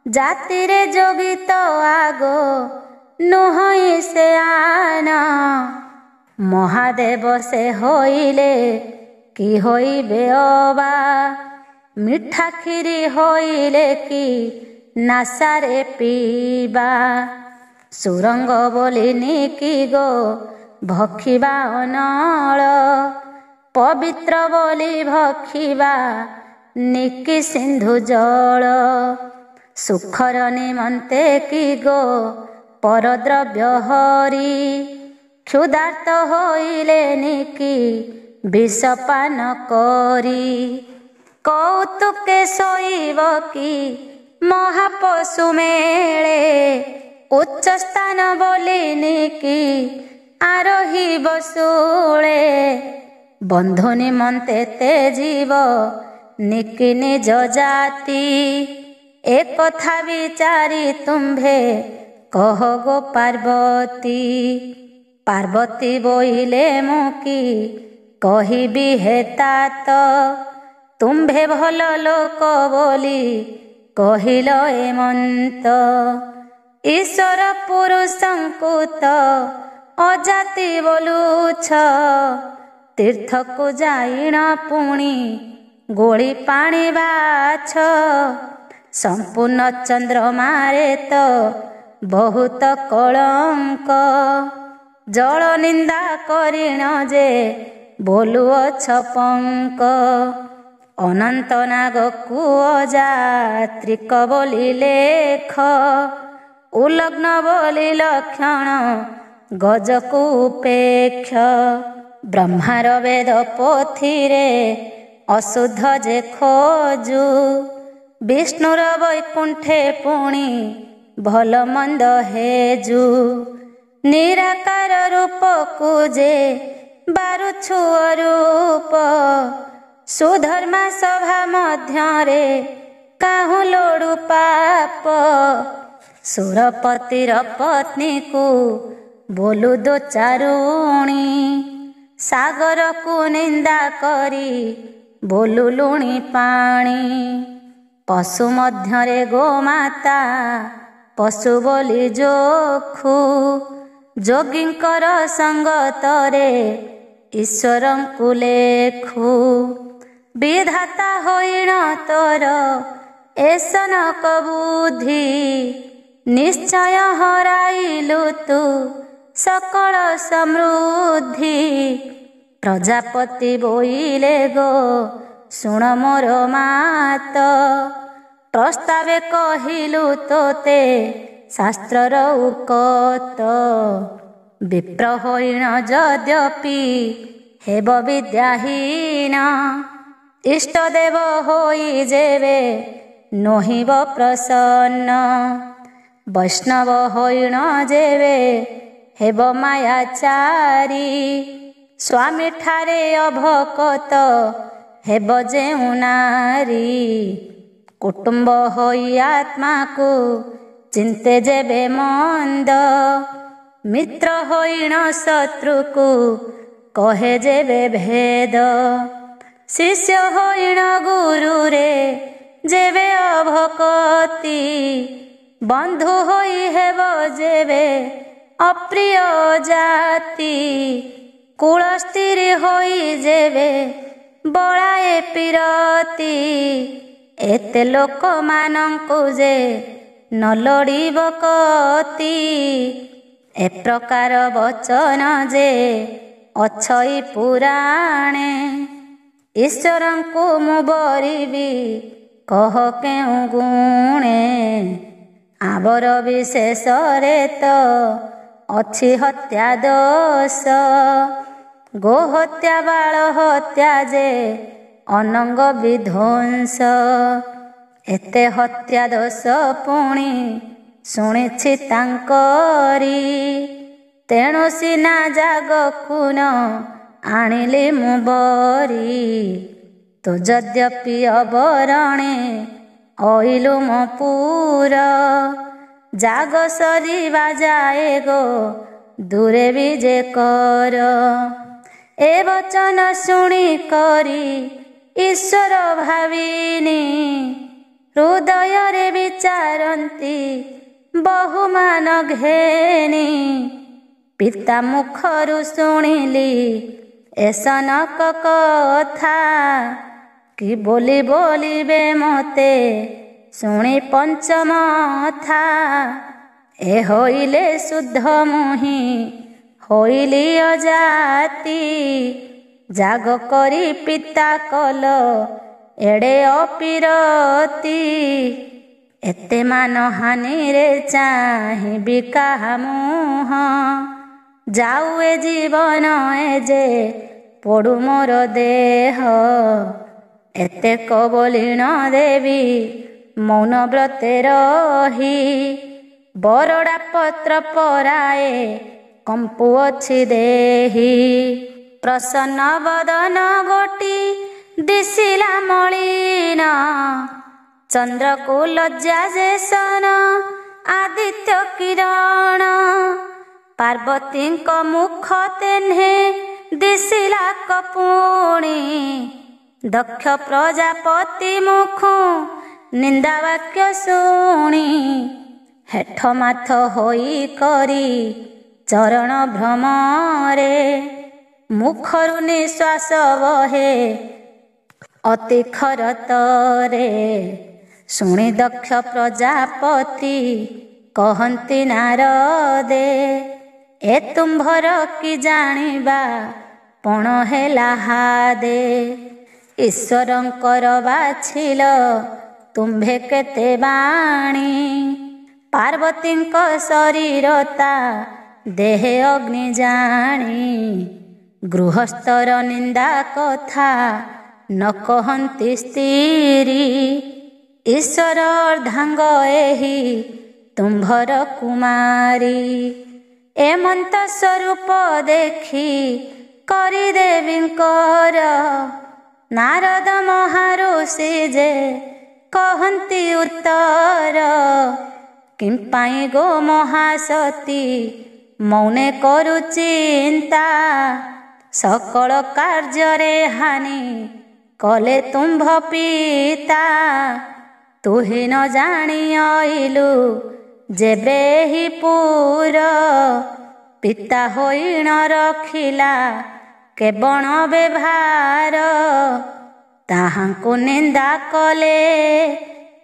ଜାତିରେ ଯୋଗୀ ତ ଆଗ ନୁହଁ ସେ ଆନ। ମହାଦେବ ସେ ହୋଇଲେ କି ହୋଇବେ ଅବା ମିଠା କ୍ଷୀରି ହୋଇଲେ କି ନାସାରେ ପିଇବା। ସୁରଙ୍ଗ ବୋଲିନି କି ଗୋ ଭଖିବା ଅନଳ, ପବିତ୍ର ବୋଲି ଭଖିବା ନିକି ସିନ୍ଧୁ ଜଳ। ସୁଖର ନିମନ୍ତେ କି ଗୋ ପରଦ୍ରବ୍ୟ ହରି, କ୍ଷୁଧାର୍ତ ହୋଇଲେ ନିକି ବିଷପାନ କରି। କୌତୁକେ ଶୋଇବ କି ମହାପଶୁ ମେଳେ, ଉଚ୍ଚ ସ୍ଥାନ ବୋଲିନି କି ଆରୋହିବ ଶୂଳେ। ବନ୍ଧୁ ନିମନ୍ତେ ତେଜିବ ନିକି ନିଜ ଜାତି, ଏ କଥା ବିଚାରି ତୁମ୍ଭେ କହ ଗୋ ପାର୍ବତୀ। ପାର୍ବତୀ ବୋଇଲେ ମୁଁ କି କହିବି ହେ तात, ତୁମ୍ଭେ ଭଲ ଲୋକ ବୋଲି କହିଲ ଏମନ୍ତ। ଈଶ୍ୱର ପୁରୁଷଙ୍କୁ ତ ଅଜାତି ବୋଲୁଛ, ତୀର୍ଥକୁ ଯାଇଣ ପୁଣି ଗୋଳି ପାଣି ବାଛ। ସମ୍ପୂର୍ଣ୍ଣ ଚନ୍ଦ୍ରମାରେ ତ ବହୁତ କଳଙ୍କ, ଜଳ ନିନ୍ଦା କରିଣ ଯେ ବୋଲୁଅଛ ପଙ୍କ। ଅନନ୍ତ ନାଗକୁ ଅଯାତ୍ରିକ ବୋଲି ଲେଖ, ଉଲଗ୍ନ ବୋଲି ଲକ୍ଷଣ ଗଜକୁ ଉପେକ୍ଷ। ବ୍ରହ୍ମାର ବେଦ ପୋଥିରେ ଅଶୁଦ୍ଧ ଯେ ଖୋଜୁ, ବିଷ୍ଣୁର ବୈକୁଣ୍ଠେ ପୁଣି ଭଲ ମନ୍ଦ ହେଜୁ। ନିରାକାର ରୂପକୁ ଯେ ବାରୁଛୁ ଅରୂପ, ସୁଧର୍ମା ସଭା ମଧ୍ୟରେ କାହୁଁ ଲୋଡୁ ପାପ। ସୁରପତିର ପତ୍ନୀକୁ ବୋଲୁ ଦୋ ଚାରୁଣୀ, ସାଗରକୁ ନିନ୍ଦା କରି ବୋଲୁ ଲୁଣି ପାଣି। ପଶୁ ମଧ୍ୟରେ ଗୋମାତା ପଶୁ ବୋଲି ଯୋଖୁ, ଯୋଗୀଙ୍କର ସଙ୍ଗତରେ ଈଶ୍ୱରଙ୍କୁ ଲେଖୁ। ବିଧାତା ହୋଇଣ ତୋର ଏସନକ ବୁଦ୍ଧି, ନିଶ୍ଚୟ ହରାଇଲୁ ତୁ ସକଳ ସମୃଦ୍ଧି। ପ୍ରଜାପତି ବୋଇଲେ ଗୋ ଶୁଣ ମୋର ମାତ, ପ୍ରସ୍ତାବେ କହିଲୁ ତୋତେ ଶାସ୍ତ୍ରର ଉକତ। ବିପ୍ର ହୋଇଣ ଯଦ୍ୟପି ହେବ ବିଦ୍ୟାହୀନ, ଇଷ୍ଟଦେବ ହୋଇ ଯେବେ ନୋହିବ ପ୍ରସନ୍ନ। ବୈଷ୍ଣବ ହୋଇଣ ଯେବେ ହେବ ମାୟାଚାରୀ, ସ୍ୱାମୀ ଠାରେ ଅଭକତ ହେବ ଯେଉଁ ନାରୀ। କୁଟୁମ୍ବ ହୋଇ ଆତ୍ମାକୁ ଚିନ୍ତେ ଯେବେ ମନ୍ଦ, ମିତ୍ର ହୋଇଣ ଶତ୍ରୁକୁ କହେ ଯେବେ ଭେଦ। ଶିଷ୍ୟ ହୋଇଣ ଗୁରୁରେ ଯେବେ ଅଭକତି, ବନ୍ଧୁ ହୋଇ ହେବ ଯେବେ ଅପ୍ରିୟ ଜାତି। କୁଳ ସ୍ଥିରୀ ହୋଇ ଯେବେ ବଳାଏ ପିରତି, ଏତେ ଲୋକମାନଙ୍କୁ ଯେ ନ ଲୋଡ଼ିବ କତି। ଏ ପ୍ରକାର ବଚନ ଯେ ଅଛଇ ପୁରାଣେ, ଈଶ୍ୱରଙ୍କୁ ମୁଁ ବରିବି କହ କେଉଁ ଗୁଣେ। ଆବର ବିଶେଷରେ ତ ଅଛି ହତ୍ୟା ଦୋଷ, ଗୋହତ୍ୟା ବାଳ ହତ୍ୟା ଯେ ଅନଙ୍ଗ ବିଧ୍ୱଂସ। ଏତେ ହତ୍ୟା ଦୋଷ ପୁଣି ଶୁଣିଛି ତାଙ୍କରି, ତେଣୁ ସିନା ଜାଗକୁ ନ ଆଣିଲି ମୁଁ ବରି। ତୁ ଯଦ୍ୟପି ଅବରଣେ ଅଇଲୁ ମୋ ପୁର, ଜାଗ ସରିବା ଯାଏ ଗୋ ଦୂରେ ବି ଯେ କର। ଏ ବଚନ ଶୁଣି କରି ଈଶ୍ୱର ଭାବିନି, ହୃଦୟରେ ବିଚାରନ୍ତି ବହୁମାନ ଘେନି। ପିତା ମୁଖରୁ ଶୁଣିଲି ଏସନକ କଥା, କି ବୋଲି ବୋଲିବେ ମତେ ଶୁଣି ପଞ୍ଚମଥା। ଏ ହୋଇଲେ ଶୁଦ୍ଧ ମୁହିଁ ହୋଇଲି ଅଜାତି। ଜାଗ କରି ପିତା କଲ ଏଡ଼େ ଅପିରତି। ଏତେ ମାନହାନିରେ ଚାହିଁବି କାହା ମୁହଁ। ଯାଉ ଏ ଜୀବନ ଏ ଯେ ପଡ଼ୁ ମୋର ଦେହ। ଏତେ କବଳିଣ ଦେବି ମୌନ ବ୍ରତେ ରହି। ବରଡ଼ା ପତ୍ର ପରାଏ କମ୍ପୁଅଛି ଦେହି। ପ୍ରସନ୍ନ ବଦନ ଗୋଟି ଦିଶିଲା ମଳିନ। ଚନ୍ଦ୍ରକୁ ଲଜ୍ଜା ଯେସନ ଆଦିତ୍ୟ କିରଣ। ପାର୍ବତୀଙ୍କ ମୁଖ ତେହ୍ନେ ଦିଶିଲା କପୁଣି। ଦକ୍ଷ ପ୍ରଜାପତି ମୁଖୁ ନିନ୍ଦା ବାକ୍ୟ ଶୁଣି। ହେଠ ମାଥ ହୋଇ କରି ଚରଣ ଭ୍ରମରେ। ମୁଖରୁ ନିଶ୍ୱାସ ବହେ ଅତି ଖରତରେ। ଶୁଣି ଦକ୍ଷ ପ୍ରଜାପତି କହନ୍ତି ନାରଦେ। ଏ ତୁମ୍ଭର କି ଜାଣିବା ପଣ ହେଲା ହାଦେ। ଈଶ୍ୱରଙ୍କର ବାଛିଲ ତୁମ୍ଭେ କେତେ ବାଣୀ। ପାର୍ବତୀଙ୍କ ଶରୀରତା ଦେହେ ଅଗ୍ନି ଜାଣି। ଗୃହସ୍ଥର ନିନ୍ଦା କଥା ନ କହନ୍ତି ସ୍ତ୍ରୀ। ଈଶ୍ୱର ଅର୍ଦ୍ଧାଙ୍ଗ ଏହି ତୁମ୍ଭର କୁମାରୀ। ଏମନ୍ତ ସ୍ୱରୂପ ଦେଖି କରି ଦେବୀଙ୍କର। ନାରଦ ମହାଋଷି ଯେ କହନ୍ତି ଉତ୍ତର। କିମ୍ପାଇଁ ଗୋ ମହାସତୀ ମୌନେ କରୁ ଚିନ୍ତା। ସକଳ କାର୍ଯ୍ୟରେ ହାନି କଲେ ତୁମ୍ଭ ପିତା। ତୁହି ନ ଜାଣି ଅଇଲୁ ଯେବେ ହି ପୁର। ପିତା ହୋଇଣ ରଖିଲା କେବଳ ବ୍ୟବହାର। ତାହାଙ୍କୁ ନିନ୍ଦା କଲେ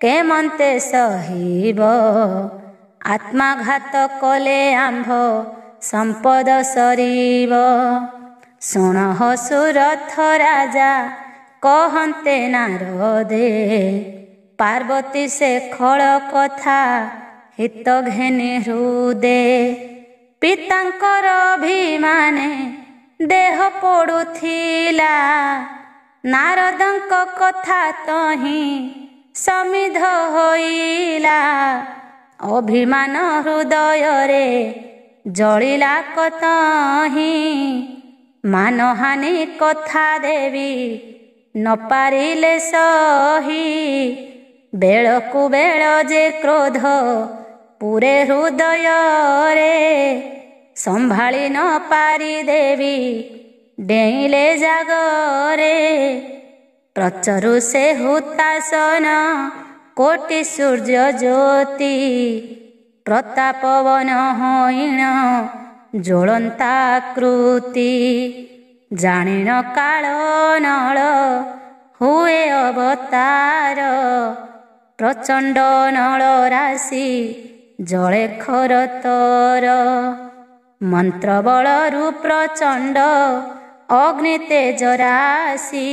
କେମନ୍ତେ ସହିବ। ଆତ୍ମାଘାତ କଲେ ଆମ୍ଭ ସମ୍ପଦ ସରିବ। ଶୁଣ ସୁରଥ ରାଜା କହନ୍ତେ ନାରଦେ। ପାର୍ବତୀ ସେ ଖଳ କଥା ହିତ ଘେନି ହୃଦେ। ପିତାଙ୍କର ଅଭିମାନେ ଦେହ ପୋଡୁଥିଲା। ନାରଦଙ୍କ କଥା ତହିଁ ସମିଧ ହୋଇଲା। ଅଭିମାନ ହୃଦୟରେ ଜଳିଲା କତହିଁ। ମାନହାନି କଥା ଦେବି ନ ପାରିଲେ ସହି। ବେଳକୁ ବେଳ ଯେ କ୍ରୋଧ ପୁରେ ହୃଦୟରେ। ସମ୍ଭାଳି ନ ପାରି ଦେବି ଡେଇଁଲେ ଜାଗରେ। ପ୍ରଚରୁ ସେ ହୁତାସନ କୋଟି ସୂର୍ଯ୍ୟ ଜ୍ୟୋତି। ପ୍ରତାପବନ ହୋଇଣ ଜ୍ୱଳନ୍ତା କୃତି। ଜାଣିଣ କାଳ ନଳ ହୁଏ ଅବତାର। ପ୍ରଚଣ୍ଡ ନଳ ରାଶି ଜଳେ ଖରତର। ମନ୍ତ୍ର ବଳରୁ ପ୍ରଚଣ୍ଡ ଅଗ୍ନି ତେଜ ରାଶି।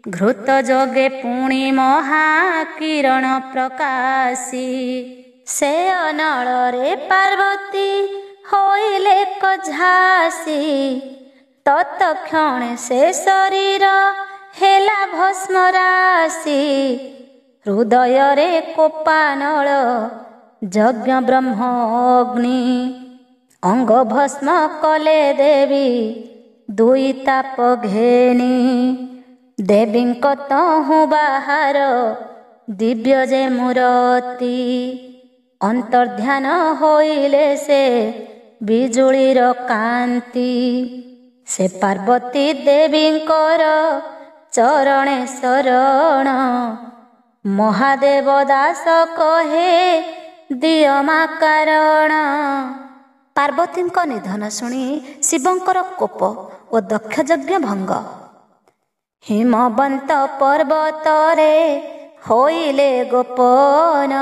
ଘୃତ ଯୋଗେ ପୁଣି ମହାକିରଣ ପ୍ରକାଶୀ। ସେ ଅନଳରେ ପାର୍ବତୀ ହୋଇଲେ କଝାସି। ତତକ୍ଷଣେ ସେ ଶରୀର ହେଲା ଭସ୍ମ ରାଶି। ହୃଦୟରେ କୋପାନଳ ଯଜ୍ଞ ବ୍ରହ୍ମ ଅଗ୍ନି। ଅଙ୍ଗ ଭସ୍ମ କଲେ ଦେବୀ ଦୁଇ ତାପ ଘେନି। ଦେବୀଙ୍କ ତହୁଁ ବାହାର ଦିବ୍ୟ ଯେ ମୂରତି। ଅନ୍ତର୍ଧ୍ୟାନ ହୋଇଲେ ସେ ବିଜୁଳିର କାନ୍ତି। ସେ ପାର୍ବତୀ ଦେବୀଙ୍କର ଚରଣେ ଶରଣ। ମହାଦେବ ଦାସ କହେ ଦିଅ ମା କାରଣ। ପାର୍ବତୀଙ୍କ ନିଧନ ଶୁଣି ଶିବଙ୍କର କୋପ ଓ ଦକ୍ଷ ଯଜ୍ଞ ଭଙ୍ଗ। ହିମବନ୍ତ ପର୍ବତରେ ହୋଇଲେ ଗୋପନ,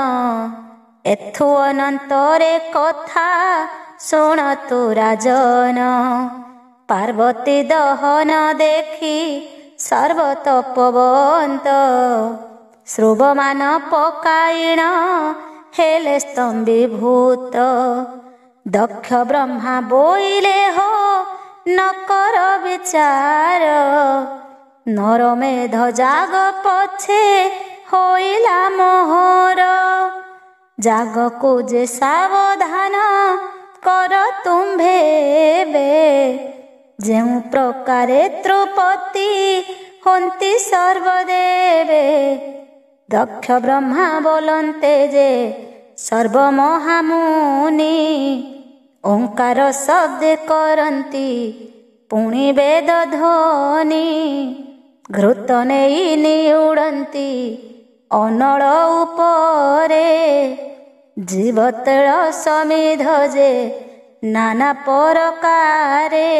ଏଥୁ ଅନନ୍ତରେ କଥା ଶୁଣ ତୁ ରାଜନ। ପାର୍ବତୀ ଦହନ ଦେଖି ସର୍ବତପବନ୍ତ, ଶ୍ରୁବମାନ ପକାଇଣ ହେଲେ ସ୍ତମ୍ଭୀଭୂତ। ଦକ୍ଷ ବ୍ରହ୍ମା ବୋଇଲେ ହୋ ନ କର ବିଚାର, ନରମେଧ ଜାଗ ପଛେ ହୋଇଲା ମୋହର। ଜାଗକୁ ଯେ ସାବଧାନ କର ତୁମ୍ଭେ ଏବେ, ଯେଉଁ ପ୍ରକାରେ ତ୍ରୁପତି ହନ୍ତି ସର୍ବଦେବେ। ଦକ୍ଷ ବ୍ରହ୍ମା ବୋଲନ୍ତେ ଯେ ସର୍ବମହାମୁନି, ଓଙ୍କାର ଶବ୍ଦେ କରନ୍ତି ପୁଣି ବେଦ ଧ୍ୱନି। ଘୃତ ନେଇ ନିଉଡ଼ନ୍ତି ଅନଳ ଉପରେ, ଜୀବତେଳ ସମିଧ ଯେ ନାନା ପ୍ରକାରେ।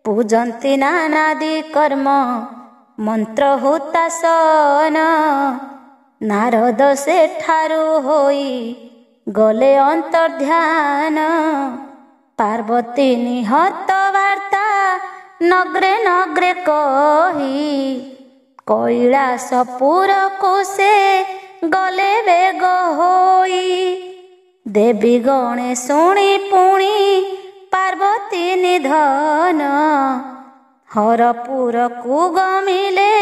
ପୂଜନ୍ତି ନାନାଦି କର୍ମ ମନ୍ତ୍ର ହୁତାସନ, ନାରଦ ସେଠାରୁ ହୋଇ ଗଲେ ଅନ୍ତର୍ଧ୍ୟାନ। ପାର୍ବତୀ ନିହତ ବାର୍ତ୍ତା ନଗ୍ରେ ନଗ୍ରେ କହି, କୈଳାସପୁରକୁ ସେ ଗଲେ ବେଗ ହୋଇ। ଦେବୀ ଗଣେ ଶୁଣି ପୁଣି ପାର୍ବତୀ ନିଧନ, ହରପୁରକୁ ଗମିଲେ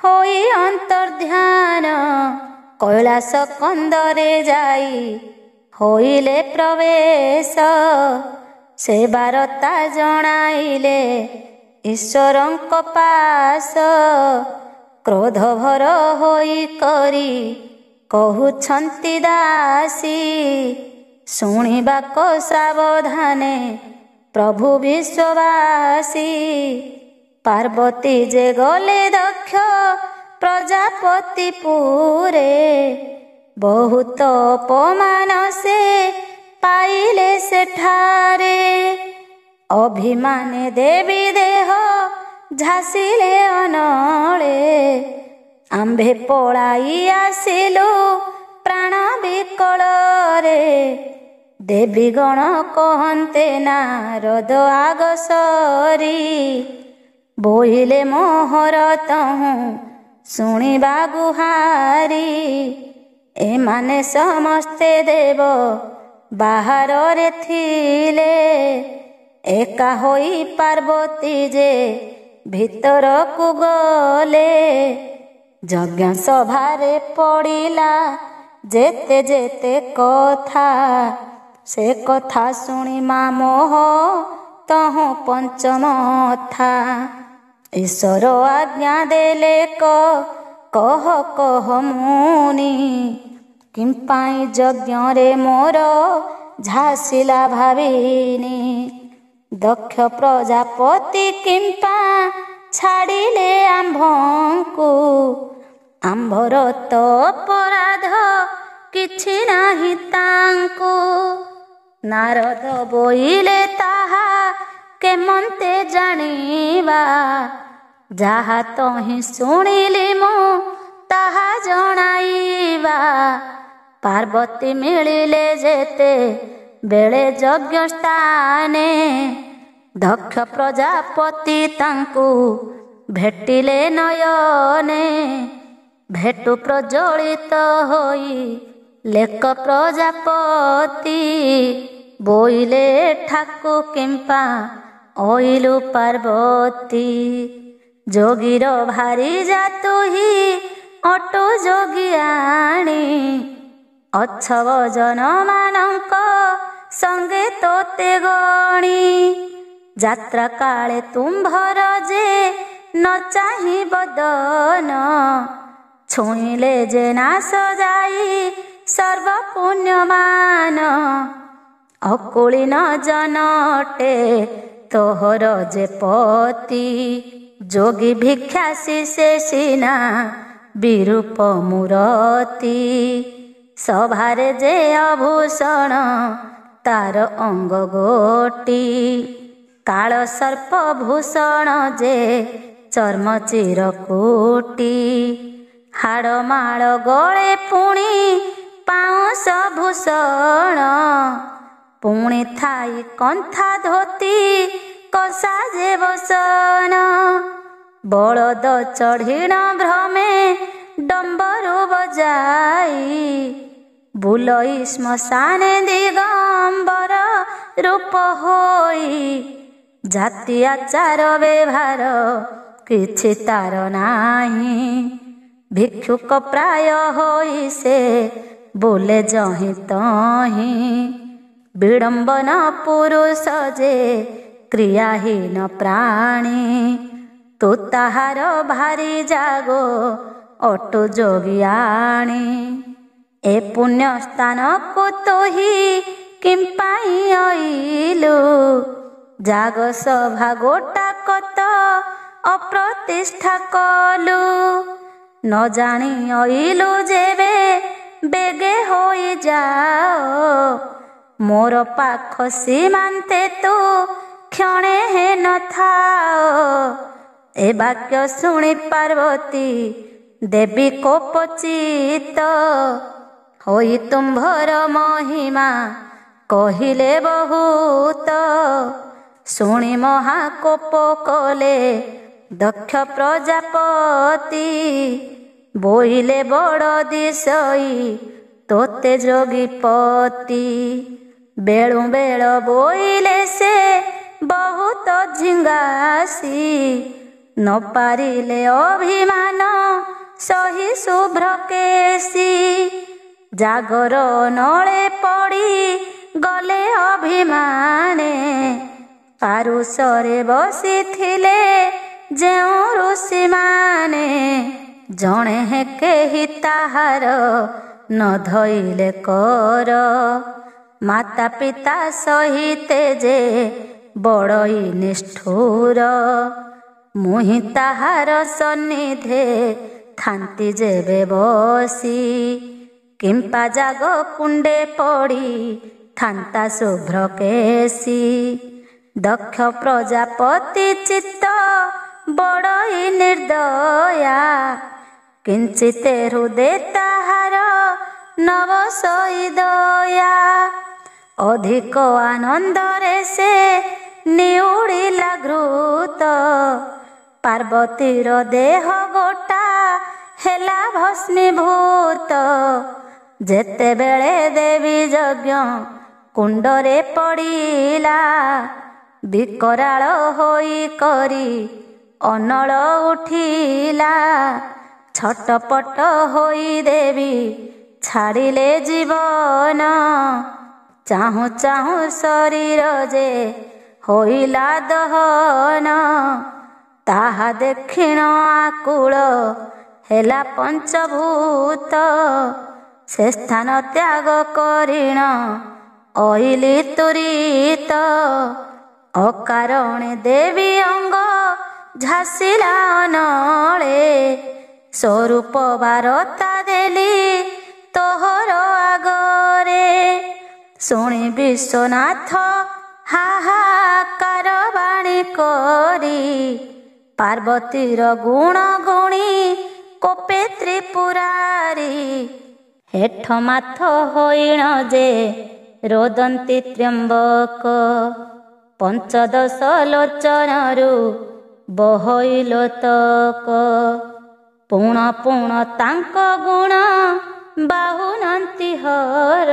ହୋଇ ଅନ୍ତର୍ଧ୍ୟାନ। କୈଳାସ କନ୍ଦରେ ଯାଇ ହୋଇଲେ ପ୍ରବେଶ, ସେ ବାରତା ଜଣାଇଲେ ଈଶ୍ୱରଙ୍କ ପାଶ। କ୍ରୋଧ ଭର ହୋଇ କରି କହୁଛନ୍ତି ଦାସୀ, ଶୁଣିବାକୁ ସାବଧାନେ ପ୍ରଭୁ ବିଶ୍ୱବାସୀ। ପାର୍ବତୀ ଯେ ଗଲେ ଦକ୍ଷ ପ୍ରଜାପତିପୁରେ, ବହୁତ ଅପମାନ ସେ ପାଇଲେ ସେଠାରେ। ଅଭିମାନେ ଦେବୀ ଦେହ ଝାସିଲେ ଅନଳେ, ଆମ୍ଭେ ପଳାଇ ଆସିଲୁ ପ୍ରାଣ ବିକଳରେ। ଦେବୀ ଗଣ କହନ୍ତେ ନାରଦ ଆଗ ସରି, ବୋଇଲେ ମୋହର ତହୁଁ ଶୁଣିବା ଗୁହାରି। ଏମାନେ ସମସ୍ତେ ଦେବ ବାହାରରେ ଥିଲେ, ଏକା ହୋଇ ପାର୍ବତୀ ଯେ ଭିତରକୁ ଗଲେ। ଯଜ୍ଞ ସଭାରେ ପଡ଼ିଲା ଯେତେ ଯେତେ କଥା, ସେ କଥା ଶୁଣି ମା ମୋହ ତହୁଁ ପଞ୍ଚମଥା। ଈଶ୍ୱର ଆଜ୍ଞା ଦେଲେ କହ କହ ମୁନି, କିମ୍ପାଇଁ ଯଜ୍ଞରେ ମୋର ଝାସିଲା ଭାବିନି। ଦକ୍ଷ ପ୍ରଜାପତି କିମ୍ପା ଛାଡ଼ିଲେ ଆମ୍ଭଙ୍କୁ, ଆମ୍ଭର ତ ଅପରାଧ କିଛି ନାହିଁ ତାଙ୍କୁ। ନାରଦ ବୋଇଲେ ତାହା କେମନ୍ତେ ଜାଣିବା, ଯାହା ତହିଁ ଶୁଣିଲି ମୁଁ ତାହା ଜଣାଇବା। ପାର୍ବତୀ ମିଳିଲେ ଯେତେ ବେଳେ ଯଜ୍ଞ ସ୍ଥାନେ, ଦକ୍ଷ ପ୍ରଜାପତି ତାଙ୍କୁ ଭେଟିଲେ ନୟନେ। ଭେଟୁ ପ୍ରଜ୍ୱଳିତ ହୋଇ ଲେକ ପ୍ରଜାପତି, ବୋଇଲେ ଠାକୁ କିମ୍ପା ଅଇଲୁ ପାର୍ବତୀ। ଯୋଗୀର ଭାରି ଜାତୁହି ଅଟୁ ଯୋଗିଆଣି, ଅଛବ ଜନମାନଙ୍କ ସଙ୍ଗେ ତୋତେ ଗଣି। ଯାତ୍ରା କାଳେ ତୁମ୍ଭର ଯେ ନ ଚାହିଁ ବଦନ, ଛୁଇଁଲେ ଯେ ନାଶ ଯାଇ ସର୍ବ ପୁଣ୍ୟମାନ। ଅକୁଳିନ ଜନଟେ ତୋହର ଯେ ପତି, ଯୋଗୀ ଭିକ୍ଷାସୀ ସେ ସିନା ବିରୂପ ମୂରତି। ସଭାରେ ଯେ ଅଭୂଷଣ ତାର ଅଙ୍ଗ ଗୋଟି, କାଳ ସର୍ପ ଭୂଷଣ ଯେ ଚର୍ମ ଚିରକୁଟି। ହାଡ଼ମାଳ ଗଳେ ପୁଣି ପାଉଁଶ ଭୂଷଣ, ପୁଣି ଥାଇ କନ୍ଥା ଧୋତି କଷା ଯେ ବସନ। ବଳଦ ଚଢ଼ିଣ ଭ୍ରମେ ଡମ୍ବରୁ ବଜାଇ, ବୁଲଇ ଶ୍ମଶାନେ ଦିଗମ୍ବର ରୂପ ହୋଇ। ଜାତି ଆଚାର ବ୍ୟବହାର କିଛି ତାର ନାହିଁ, ଭିକ୍ଷୁକ ପ୍ରାୟ ହୋଇ ସେ ବୁଲେ ଯହିଁ ତହିଁ। ବିଡ଼ମ୍ବନ ପୁରୁଷ ଯେ କ୍ରିୟାହୀନ ପ୍ରାଣୀ, ତୁ ତାହାର ଭାରି ଜାଗୋ ଅଟୁ ଯୋଗିଆଣି। ଏ ପୁଣ୍ୟ ସ୍ଥାନକୁ ତୁହି କିମ୍ପାଇଁ ଅଇଲୁ, ଜାଗ ସଭା ଗୋଟାକତ ଅପ୍ରତିଷ୍ଠା କଲୁ। ନ ଜାଣି ଅଇଲୁ ଯେବେ ବେଗେ ହୋଇଯାଅ, ମୋର ପାଖ ସୀମାନ୍ତେ ତୁ କ୍ଷଣେ ହେ ନଥାଅ। ଏ ବାକ୍ୟ ଶୁଣି ପାର୍ବତୀ ଦେବୀ କୋପଚିତ ହୋଇ ତୁମ୍ଭର ମହିମା କହିଲେ ବହୁତ। ଶୁଣି ମହାକୋପ କଲେ ଦକ୍ଷ ପ୍ରଜାପତି, ବୋଇଲେ ବଡ଼ ଦିଶଇ ତୋତେ ଯୋଗୀପତି। ବେଳୁ ବେଳ ବୋଇଲେ ସେ ବହୁତ ଝିଙ୍ଗାସି, ନ ପାରିଲେ ଅଭିମାନ ସହି ଶୁଭ୍ର କେଶୀ। ଜାଗର ନଳେ ପଡ଼ି ଗଲେ ଅଭିମାନେ, ପାରୁଷରେ ବସିଥିଲେ ଯେଉଁ ଋଷିମାନେ। ଜଣେ ହେ କେହି ତାହାର ନ ଧଇଲେ କର, ମାତା ପିତା ସହିତେ ଯେ ବଡ଼ଇ ନିଷ୍ଠୁର। ମୁହିଁ ତାହାର ସନ୍ନିଧେ ଥାନ୍ତି ଯେବେ ବସି, କିମ୍ପା ଜାଗ କୁଣ୍ଡେ ପଡ଼ି ଥାନ୍ତା ଶୁଭ୍ର କେଶୀ। ଦକ୍ଷ ପ୍ରଜାପତି ଚିତ୍ତ ବଡ଼ଇ ନିର୍ଦ୍ଦୟା, କିଞ୍ଚିତେ ହୃଦେ ତାହାର ନବସଇ ଦୟା। ଅଧିକ ଆନନ୍ଦରେ ସେ ନିଉଡ଼ିଲା ଘୃତ, ପାର୍ବତୀର ଦେହ ଗୋଟା ହେଲା ଭସ୍ମୀଭୂତ। ଯେତେବେଳେ ଦେବୀ ଯଜ୍ଞ କୁଣ୍ଡରେ ପଡ଼ିଲା, ବିକରାଳ ହୋଇ କରି ଅନଳ ଉଠିଲା। ଛଟପଟ ହୋଇ ଦେବୀ ଛାଡ଼ିଲେ ଜୀବନ, ଚାହୁଁ ଚାହୁଁ ଶରୀର ଯେ ହୋଇଲା ଦହନ। ତାହା ଦେଖିଣ ଆକୁଳ ହେଲା ପଞ୍ଚଭୂତ, ସେ ସ୍ଥାନ ତ୍ୟାଗ କରିଣ ଅଇଲି ତୁରିତ। ଅକାରଣେ ଦେବୀ ଅଙ୍ଗ ଝାସିଲା ଅନଳେ, ସ୍ୱରୂପ ବାରତା ଦେଲି ତୋହର ଆଗରେ। ଶୁଣି ବିଶ୍ୱନାଥ ହାହାକାର ବାଣୀ କରି, ପାର୍ବତୀର ଗୁଣ ଗୁଣି କୋପେ ତ୍ରିପୁରାରୀ। ହେଠ ମାଥ ହୋଇଣ ଯେ ରୋଦନ୍ତି ତ୍ର୍ୟମ୍ବକ, ପଞ୍ଚଦଶ ଲୋଚନରୁ ବହଇଲୋତକ। ପୁଣ ପୁଣ ତାଙ୍କ ଗୁଣ ବାହୁନନ୍ତି ହର,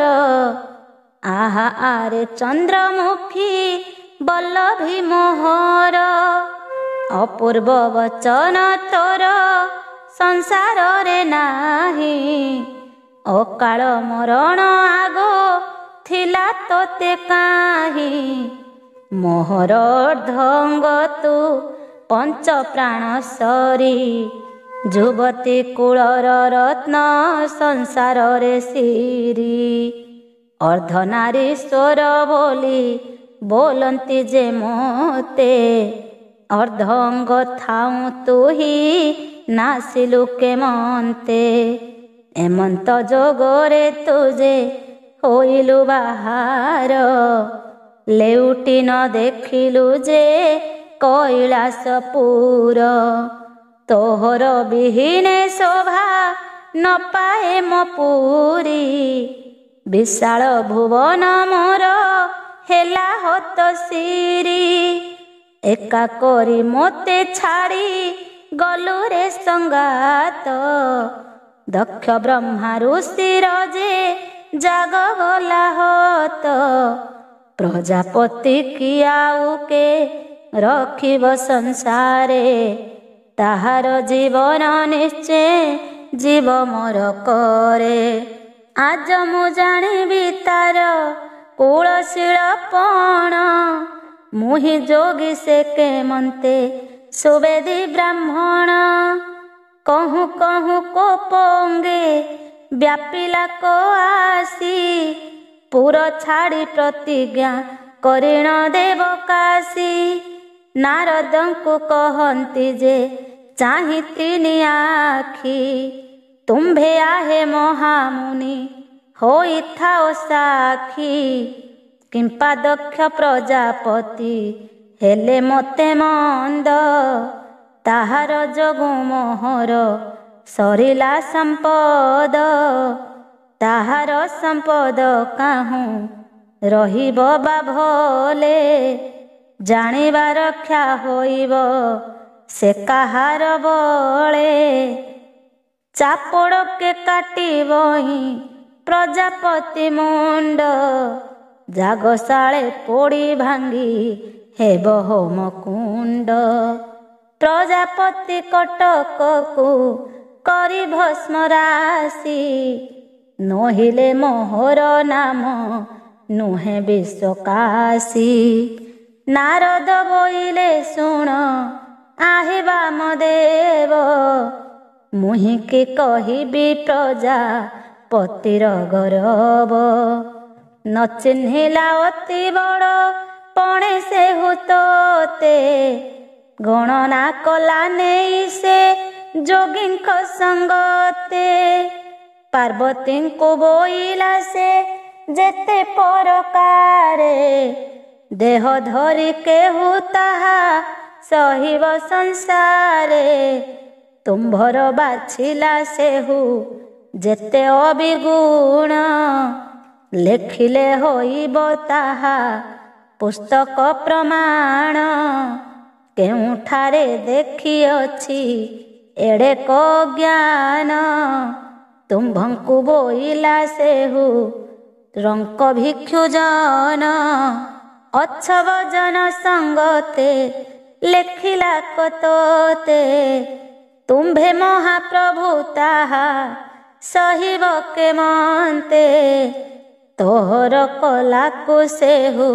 ଆହା ଆରେ ଚନ୍ଦ୍ରମୁଖୀ ବଲ୍ଲଭୀ ମୋହର। ଅପୂର୍ବ ବଚନ ତୋର ସଂସାରରେ ନାହିଁ, ଅକାଳ ମରଣ ଆଗ ଥିଲା ତୋତେ କାହିଁ। ମୋହର ଅର୍ଦ୍ଧଙ୍ଗ ତୁ ପଞ୍ଚ ପ୍ରାଣ ସରି, ଯୁବତୀ କୁଳର ରତ୍ନ ସଂସାରରେ ସିରି। ଅର୍ଦ୍ଧନାରୀଶ୍ୱର ବୋଲି ବୋଲନ୍ତି ଯେ ମୋତେ, ଅର୍ଦ୍ଧଙ୍ଗ ଥାଉଁ ତୁହି ନାସିଲୁ କେମନ୍ତେ। ଏମନ୍ତ ଯୋଗରେ ତୁ ଯେ ହୋଇଲୁ ବାହାର, ଲେଉଟି ନ ଦେଖିଲୁ ଯେ କୈଳାସପୁର। ତୋହର ବିହୀନେ ଶୋଭା ନ ପାଏ ମୋ ପୁରୀ। ବିଶାଳ ଭୁବନ ମୋର ହେଲା ହତ ଶିରି। ଏକା କରି ମୋତେ ଛାଡ଼ି ଗଲୁ ରେ ସଙ୍ଗାତ। ଦକ୍ଷ ବ୍ରହ୍ମା ଋଷିର ଯେ ଜାଗ ଗଲା ହତ। ପ୍ରଜାପତି କି ଆଉ କେ ରଖିବ ସଂସାରେ। ତାହାର ଜୀବନ ନିଶ୍ଚେ ଜୀବ ମୋର କରେ। ଆଜ ମୁଁ ଜାଣିବି ତାର କୂଳଶୀଳ ପଣ। ମୁହିଁ ଯୋଗୀ ସେ କେମନ୍ତେ ସୁବେଦୀ ବ୍ରାହ୍ମଣ। କହୁଁ କହୁଁ କୋପଙ୍ଗେ ବ୍ୟାପିଲା କୋଆସି। ପୁର ଛାଡ଼ି ପ୍ରତିଜ୍ଞା କରିଣ ଦେବ କାଶୀ। ନାରଦଙ୍କୁ କହନ୍ତି ଯେ ଚାହିଁ ତିନି ଆଖି। ତୁମ୍ଭେ ଆହେ ମହାମୁନି ହୋଇଥାଅ ସାକ୍ଷୀ। କିମ୍ପା ଦକ୍ଷ ପ୍ରଜାପତି ହେଲେ ମୋତେ ମନ୍ଦ। ତାହାର ଯୋଗୁଁ ମୋହର ସରିଲା ସମ୍ପଦ। ତାହାର ସମ୍ପଦ କାହୁଁ ରହିବ ବା ଭଲେ। ଜାଣିବା ରକ୍ଷା ହୋଇବ ସେ କାହାର ବଳେ। ଚାପଡ଼କେ କାଟିବହିଁ ପ୍ରଜାପତି ମୁଣ୍ଡ। ଯାଗଶାଳେ ପୋଡ଼ି ଭାଙ୍ଗି ହେବ ହୋମ କୁଣ୍ଡ। ପ୍ରଜାପତି କଟକକୁ କରି ଭସ୍ମ ରାଶି। ନୋହିଲେ ମୋହର ନାମ ନୁହେଁ ବିଶ୍ୱକାଶୀ। ନାରଦ ବୋଇଲେ ଶୁଣ ଆହେ ବାମଦେବ। ମୁହିଁ କି କହିବି ପ୍ରଜାପତିର ଗରବ। ନ ଚିହ୍ନିଲା ଅତି ବଡ଼ ପଣେ ସେ ହୁତୋତେ। ଗଣନା କଲା ନେଇ ସେ ଯୋଗୀଙ୍କ ସଙ୍ଗତେ। ପାର୍ବତୀଙ୍କୁ ବୋଇଲା ସେ ଯେତେ ପରକାରେ। ଦେହ ଧରି କେହୁ ତାହା ସହିବ ସଂସାରେ। ତୁମ୍ଭର ବାଛିଲା ସେହୁ ଯେତେ ଅବିଗୁଣ। ଲେଖିଲେ ହୋଇବ ତାହା ପୁସ୍ତକ ପ୍ରମାଣ। କେଉଁଠାରେ ଦେଖିଅଛି ଏଡ଼େ ଜ୍ଞାନ। ତୁମ୍ଭଙ୍କୁ ବୋଇଲା ସେହୁ ରଙ୍କ ଭିକ୍ଷୁଜନ। ଅଛବ ଜନ ସଙ୍ଗତେ ଲେଖିଲା କତୋତେ। ତୁମ୍ଭେ ମହାପ୍ରଭୁ ତାହା ସହିବ କେମନ୍ତେ। ତୋହର କଲାକୁ ସେହୁ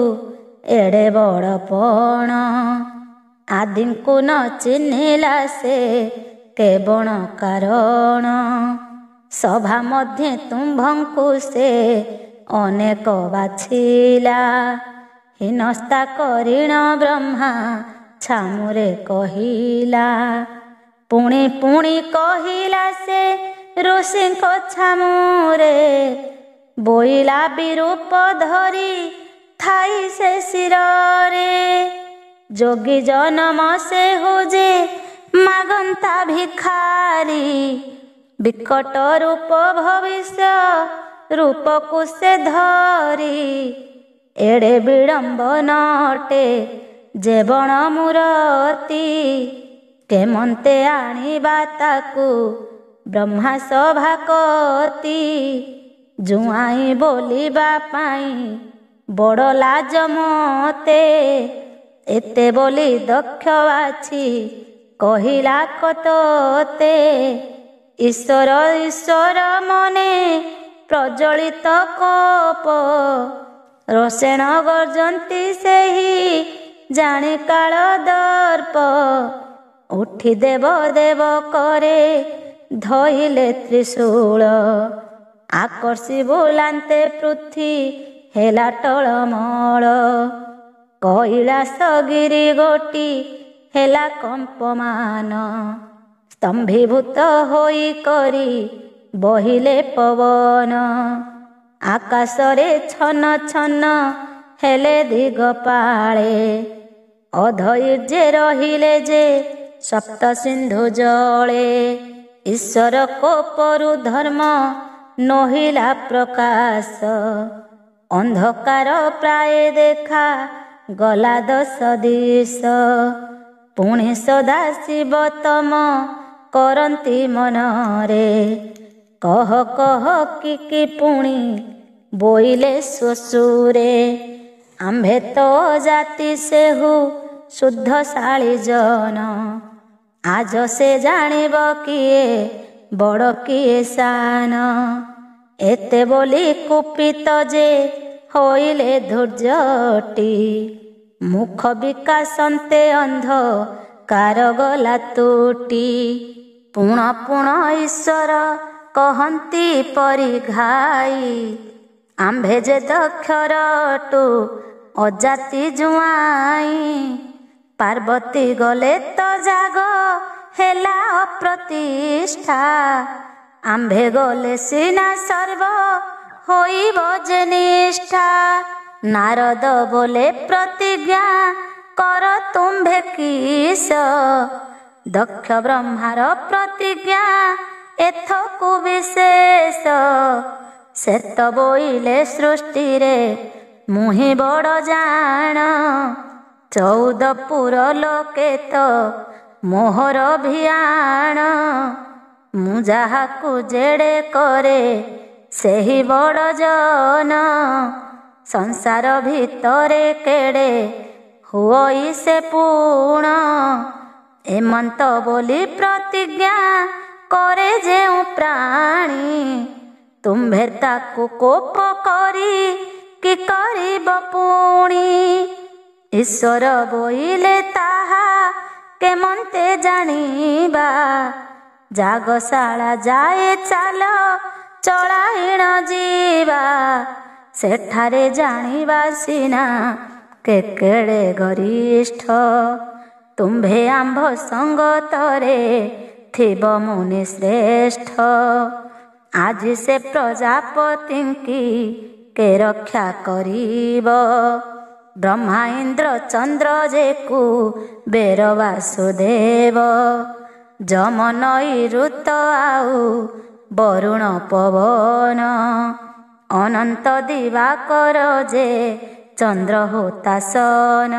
ଏଡ଼େ ବଡ଼ ପଣ। ଆଦିଙ୍କୁ ନ ଚିହ୍ନିଲା ସେ କେବଳ କାରଣ। ସଭା ମଧ୍ୟେ ତୁମ୍ଭଙ୍କୁ ସେ ଅନେକ ବାଛିଲା। ହୀନସ୍ତା କରିଣ ବ୍ରହ୍ମା ଛାମୁରେ କହିଲା। ପୁଣି ପୁଣି କହିଲା ସେ ଋଷିଙ୍କ ଛାମୁରେ। ବୋଇଲା ବିରୂପ ଧରି ଥାଇ ସେ ଶିରରେ। ଯୋଗୀ ଜନମ ସେହୁ ଯେ ମାଗନ୍ତା ଭିଖାରୀ। ବିକଟ ରୂପ ଭବିଷ୍ୟ ରୂପକୁ ସେ ଧରି। ଏଡ଼େ ବିଡ଼ମ୍ବନ ଅଟେ ଯେ ବଣ ମୂରତି। କେମନ୍ତେ ଆଣିବା ତାକୁ ବ୍ରହ୍ମା ସଭା କତି। ଜୁଆଇଁ ବୋଲିବା ପାଇଁ ବଡ଼ ଲାଜ ମୋତେ। ଏତେ ବୋଲି ଦକ୍ଷ ବାଛି କହିଲା କତୋତେ। ଈଶ୍ୱର ଈଶ୍ୱର ମନେ ପ୍ରଜ୍ୱଳିତ କୋପ। ରୋଷେଣ ଗର୍ଜନ୍ତି ସେହି ଜାଣି କାଳ ଦର୍ପ। ଉଠି ଦେବ ଦେବ କରେ ଧଇଲେ ତ୍ରିଶୂଳ। ଆକର୍ଷି ବୁଲାନ୍ତେ ପୃଥ୍ୱୀ ହେଲା ଟଳମଳ। କୈଳାସଗିରି ଗୋଟି ହେଲା କମ୍ପମାନ। ସ୍ତମ୍ଭୀଭୂତ ହୋଇ କରି ବହିଲେ ପବନ। ଆକାଶରେ ଛନ ଛନ ହେଲେ ଦିଗପାଳେ। ଅଧୈର୍ଯ୍ୟ ରହିଲେ ଯେ ସପ୍ତ ସିନ୍ଧୁ ଜଳେ। ଈଶ୍ୱର କୋପରୁ ଧର୍ମ ନୋହିଲା ପ୍ରକାଶ। ଅନ୍ଧକାର ପ୍ରାୟ ଦେଖା ଗଲା ଦଶ ଦିଶ। ପୁଣି ସଦା ଶିବ ତମ କରନ୍ତି ମନରେ। କହ କହ କି ପୁଣି ବୋଇଲେ ଶ୍ୱଶୁରେ। ଆମ୍ଭେ ତ ଜାତି ସେହୁ ଶୁଦ୍ଧଶାଳୀ ଜନ। ଆଜ ସେ ଜାଣିବ କିଏ ବଡ଼ କିଏ ସାନ। ଏତେ ବୋଲି କୁପିତ ଯେ ହୋଇଲେ ଧୈର୍ଯ୍ୟଟି। ମୁଖ ବିକାଶନ୍ତେ ଅନ୍ଧ କାର ଗଲା ତୁଟି। ପୁଣ ପୁଣ ଈଶ୍ୱର କହନ୍ତି ପରିଘାଇ। ଆମ୍ଭେ ଯେ ଦକ୍ଷରଟୁ ଅଜାତି ଜୁଆଇଁ। ପାର୍ବତୀ ଗଲେ ତ ଜାଗ ହେଲା ଅପ୍ରତିଷ୍ଠା। ଆମ୍ଭେ ଗଲେ ସିନା ସର୍ବ ହୋଇବ ଯେ ନିଷ୍ଠା। ନାରଦ ବୋଲେ ପ୍ରତିଜ୍ଞା କର ତୁମ୍ଭେ କିସ। ଦକ୍ଷ ବ୍ରହ୍ମାର ପ୍ରତିଜ୍ଞା ଏଥକୁ ବିଶେଷ। ସେତ ବୋଇଲେ ସୃଷ୍ଟିରେ ମୁହିଁ ବଡ଼ ଜାଣ। 14 ପୁର ଲୋକେ ତ ମୋହର ଭିଆଣ। ମୁଁ ଯାହାକୁ ଯେଡ଼େ କରେ ସେହି ବଡ଼ ଜନ। ସଂସାର ଭିତରେ କେଡ଼େ ହୁଅଇ ସେ ପୁଣ। ଏମନ୍ତ ବୋଲି ପ୍ରତିଜ୍ଞା କରେ ଯେଉଁ ପ୍ରାଣୀ। ତୁମ୍ଭେ ତାକୁ କୋପ କରି କି କରିବ ପୁଣି। ଈଶ୍ୱର ବୋଇଲେ ତାହା କେମନ୍ତେ ଜାଣିବା। ଯାଗଶାଳା ଯାଏ ଚାଲ ଚଳାଇଣ ଯିବା। ସେଠାରେ ଜାଣିବା ସିନା କେଡ଼େ ଗରିଷ୍ଠ। ତୁମ୍ଭେ ଆମ୍ଭ ସଙ୍ଗତରେ ଥିବ ମୁନି ଶ୍ରେଷ୍ଠ। ଆଜି ସେ ପ୍ରଜାପତିଙ୍କି କେ ରକ୍ଷା କରିବ। ବ୍ରହ୍ମା ଇନ୍ଦ୍ର ଚନ୍ଦ୍ର ଯେକୁ ବେର ବାସୁଦେବ। ଯମ ନଈ ଋତ ଆଉ ବରୁଣ ପବନ। ଅନନ୍ତ ଦିବାକର ଯେ ଚନ୍ଦ୍ର ହୁତାସନ।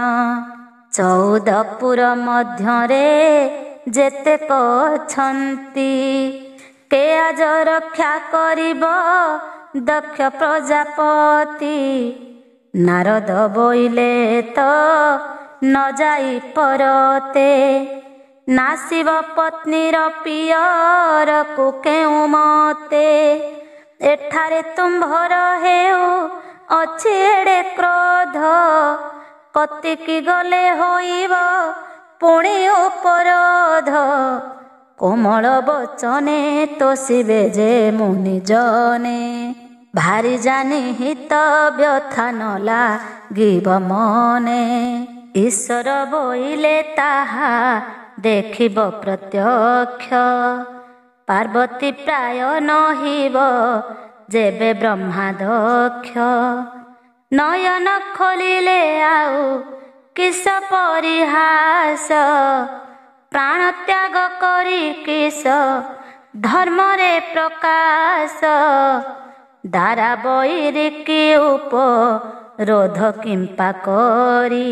14 ପୁର ମଧ୍ୟରେ ଯେତେକ ଅଛନ୍ତି। କେ ଆଜ ରକ୍ଷା କରିବ ଦକ୍ଷ ପ୍ରଜାପତି। ନାରଦ ବୋଇଲେ ତ ନ ଯାଇ ପରତେ। ନାସିବ ପତ୍ନୀର ପିୟରକୁ କେଉଁ ମତେ। ଏଠାରେ ତୁମ୍ଭର ହେଉ ଅଛି ଏଡ଼େ କ୍ରୋଧ। କତିକି ଗଲେ ହୋଇବ ପୁଣି ଉପରୋଧ। କୋମଳ ବଚନେ ତୋଷିବେ ଯେ ମୁନି ଜନେ। ଭାରି ଜାନି ହିତ ବ୍ୟଥା ନ ଲାଗିବ ମନେ। ଈଶ୍ୱର ବୋଇଲେ ତାହା ଦେଖିବ ପ୍ରତ୍ୟକ୍ଷ। ପାର୍ବତୀ ପ୍ରାୟ ନହିବ ଯେବେ ବ୍ରହ୍ମା ଦକ୍ଷ। ନୟନ ଖୋଲିଲେ ଆଉ କିସ ପରିହାସ। ପ୍ରାଣ ତ୍ୟାଗ କରି କିସ ଧର୍ମରେ ପ୍ରକାଶ। ଦାରା ବୈରିକି ଉପରୋଧ କିମ୍ପା କରି।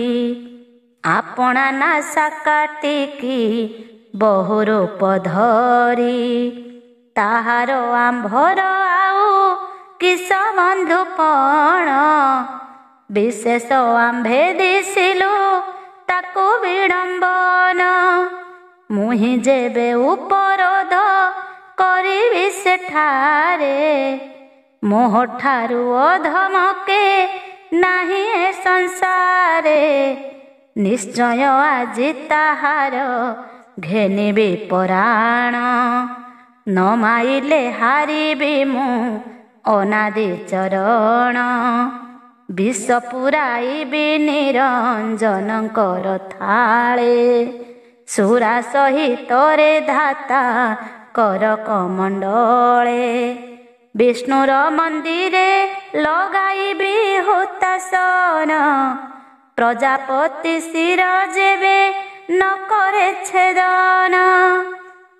ଆପଣା ନାସା କାଟିକି ବହୁ ରୂପ ଧରି। ତାହାର ଆମ୍ଭର ଆଉ କିସ ବନ୍ଧୁପଣ। ବିଶେଷ ଆମ୍ଭେ ଦିଶିଲୁ ତାକୁ ବିଡ଼ମ୍ବନ। ମୁହିଁ ଯେବେ ଉପରୋଧ କରିବି ସେଠାରେ। ମୋହଠାରୁ ଅଧମକେ ନାହିଁ ଏ ସଂସାରେ। ନିଶ୍ଚୟ ଆଜି ତାହାର ଘେନିବି ପରାଣ। ନ ମାଇଲେ ହାରିବି ମୁଁ ଅନାଦି ଚରଣ। ବିଷ ପୁରାଇବି ନିରଞ୍ଜନଙ୍କର ଥାଳେ। ସୁରା ସହିତରେ ଧାତା କର କମଣ୍ଡଳେ। ବିଷ୍ଣୁର ମନ୍ଦିରେ ଲଗାଇବି ହୁତାସନ। ପ୍ରଜାପତି ଶିର ଯେବେ ନ କରେ ଛେଦନ,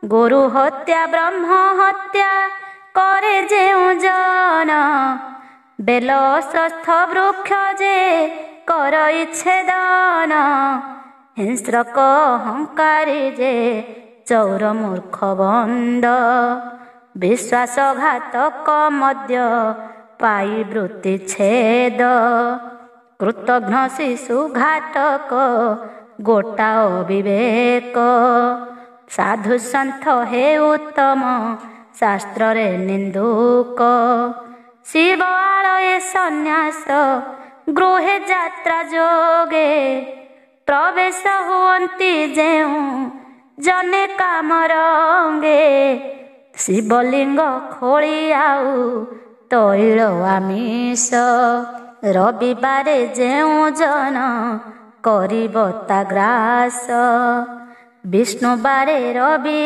ଗୁରୁ ହତ୍ୟା ବ୍ରହ୍ମ ହତ୍ୟା କରେ ଯେଉଁ ଜନ, ବେଲ ଅଶ୍ୱତ୍ଥ ବୃକ୍ଷ ଯେ କରଇ ଛେଦନ, ହିଂସ୍ରକ ଅହଙ୍କାରୀ ଯେ ଚୌର ମୂର୍ଖ ବନ୍ଦ, ବିଶ୍ୱାସଘାତକ ମଧ୍ୟ ପାଇ ବୃତ୍ତି ଛେଦ, କୃତଘ୍ନ ଶିଶୁ ଘାତକ ଗୋଟା ଅବିବେକ, ସାଧୁ ସନ୍ଥ ହେ ଉତ୍ତମ ଶାସ୍ତ୍ରରେ ନିନ୍ଦୁକ, ଶିବ ଆଳୟେ ସନ୍ନ୍ୟାସ ଗୃହେ ଯାତ୍ରା ଯୋଗେ, ପ୍ରବେଶ ହୁଅନ୍ତି ଯେଉଁ ଜନେ କାମରଙ୍ଗେ, ଶିବଲିଙ୍ଗ ଖୋଳି ଆଉ ତୈଳ ଆମିଷ, ରବିବାରେ ଯେଉଁ ଜନ କରିବ ତା ଗ୍ରାସ, ବିଷ୍ଣୁବାରେ ରବି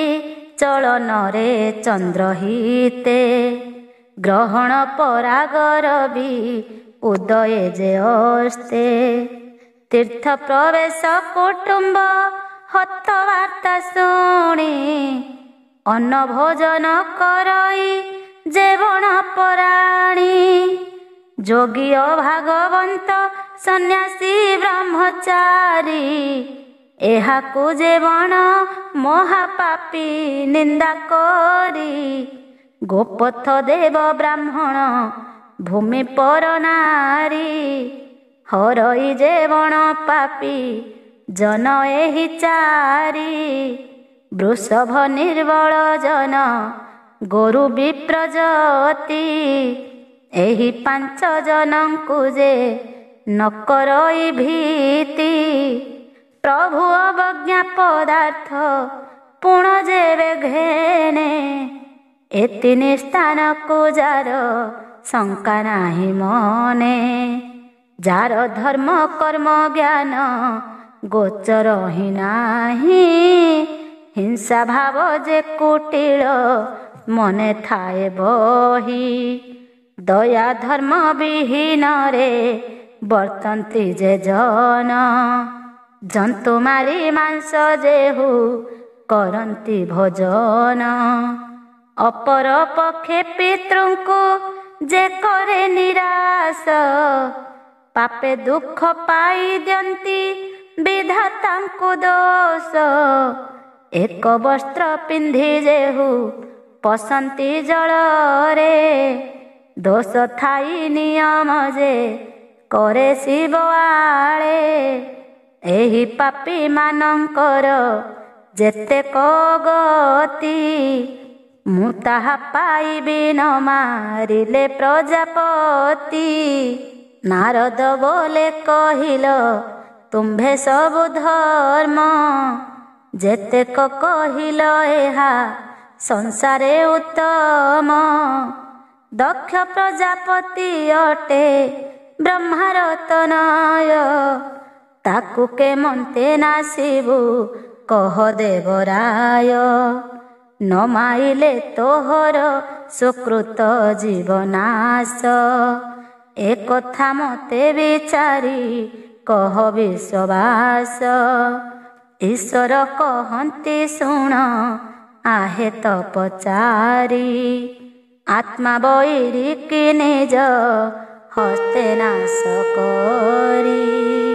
ଚଳନରେ ଚନ୍ଦ୍ରହିତେ, ଗ୍ରହଣ ପରାଗ ରବି ଉଦୟେ ଯେ ଅସ୍ତେ, ତୀର୍ଥ ପ୍ରବେଶ କୁଟୁମ୍ବ ହତ ବାର୍ତ୍ତା ଶୁଣି, ଅନ୍ନ ଭୋଜନ କରଇ ଯେ ବଣ ପରାଣୀ, ଯୋଗୀ ଭାଗବନ୍ତ ସନ୍ନ୍ୟାସୀ ବ୍ରହ୍ମଚାରୀ, ଏହାକୁ ଯେ ବଣ ମହାପାପୀ ନିନ୍ଦା କରି, ଗୋପଥ ଦେବ ବ୍ରାହ୍ମଣ ଭୂମି ପର ନାରୀ, ହରଇ ଯେ ବଣ ପାପୀ ଜନ ଏହି ଚାରି, ବୃଷଭ ନିର୍ବଳ ଜନ ଗୋରୁ ବିପ୍ରଜତି, ଏହି ପାଞ୍ଚ ଜନଙ୍କୁ ଯେ ନ କରଇ ଭୀତି, ପ୍ରଭୁ ଅବଜ୍ଞା ପଦାର୍ଥ ପୁଣ ଯେବେ ଘେନେ, ଏ ତିନି ସ୍ଥାନକୁ ଯାର ଶଙ୍କା ନାହିଁ ମନେ, ଯାର ଧର୍ମ କର୍ମ ଜ୍ଞାନ ଗୋଚର ହିଁ ନାହିଁ, ହିଂସା ଭାବ ଯେ କୁଟିଳ ମନେ ଥାଏ ବହି, ଦୟା ଧର୍ମ ବିହୀନରେ ବର୍ତ୍ତନ୍ତି ଯେ ଜନ, ଜନ୍ତୁ ମାରି ମାଂସ ଯେହୁ କରନ୍ତି ଭୋଜନ, ଅପର ପକ୍ଷେ ପିତୃଙ୍କୁ ଯେ କରେ ନିରାଶ, ପାପେ ଦୁଃଖ ପାଇ ଦିଅନ୍ତି ବିଧାତାଙ୍କୁ ଦୋଷ, ଏକ ବସ୍ତ୍ର ପିନ୍ଧି ଯେହୁ ପଶନ୍ତି ଜଳରେ, ଦୋଷ ଥାଇ ନିୟମ ଯେ କରେ ଶିବ ଆଳେ, ଏହି ପାପୀ ମାନଙ୍କର ଯେତେକ ଗତି, ମୁଁ ତାହା ପାଇବି ନ ମାରିଲେ ପ୍ରଜାପତି, ନାରଦ ବୋଲେ କହିଲ ତୁମ୍ଭେ ସବୁ ଧର୍ମ, ଯେତେକ କହିଲ ଏହା ସଂସାରେ ଉତ୍ତମ, ଦକ୍ଷ ପ୍ରଜାପତି ଅଟେ ବ୍ରହ୍ମାର ତନୟ, ତାକୁ କେମନ୍ତେ ନାସିବୁ କହ ଦେବରାୟ, ନ ମାଇଲେ ତୋହର ସୁକୃତ ଜୀବନାଶ, ଏ କଥା ମତେ ବିଚାରି କହ ବିଶ୍ୱାସ, ଈଶ୍ୱର କହନ୍ତି ଶୁଣ ଆହେ ତପଚାରି, ଆତ୍ମା ବୈରିକି ନିଜ ହସ୍ତେ ନାଶ କରି।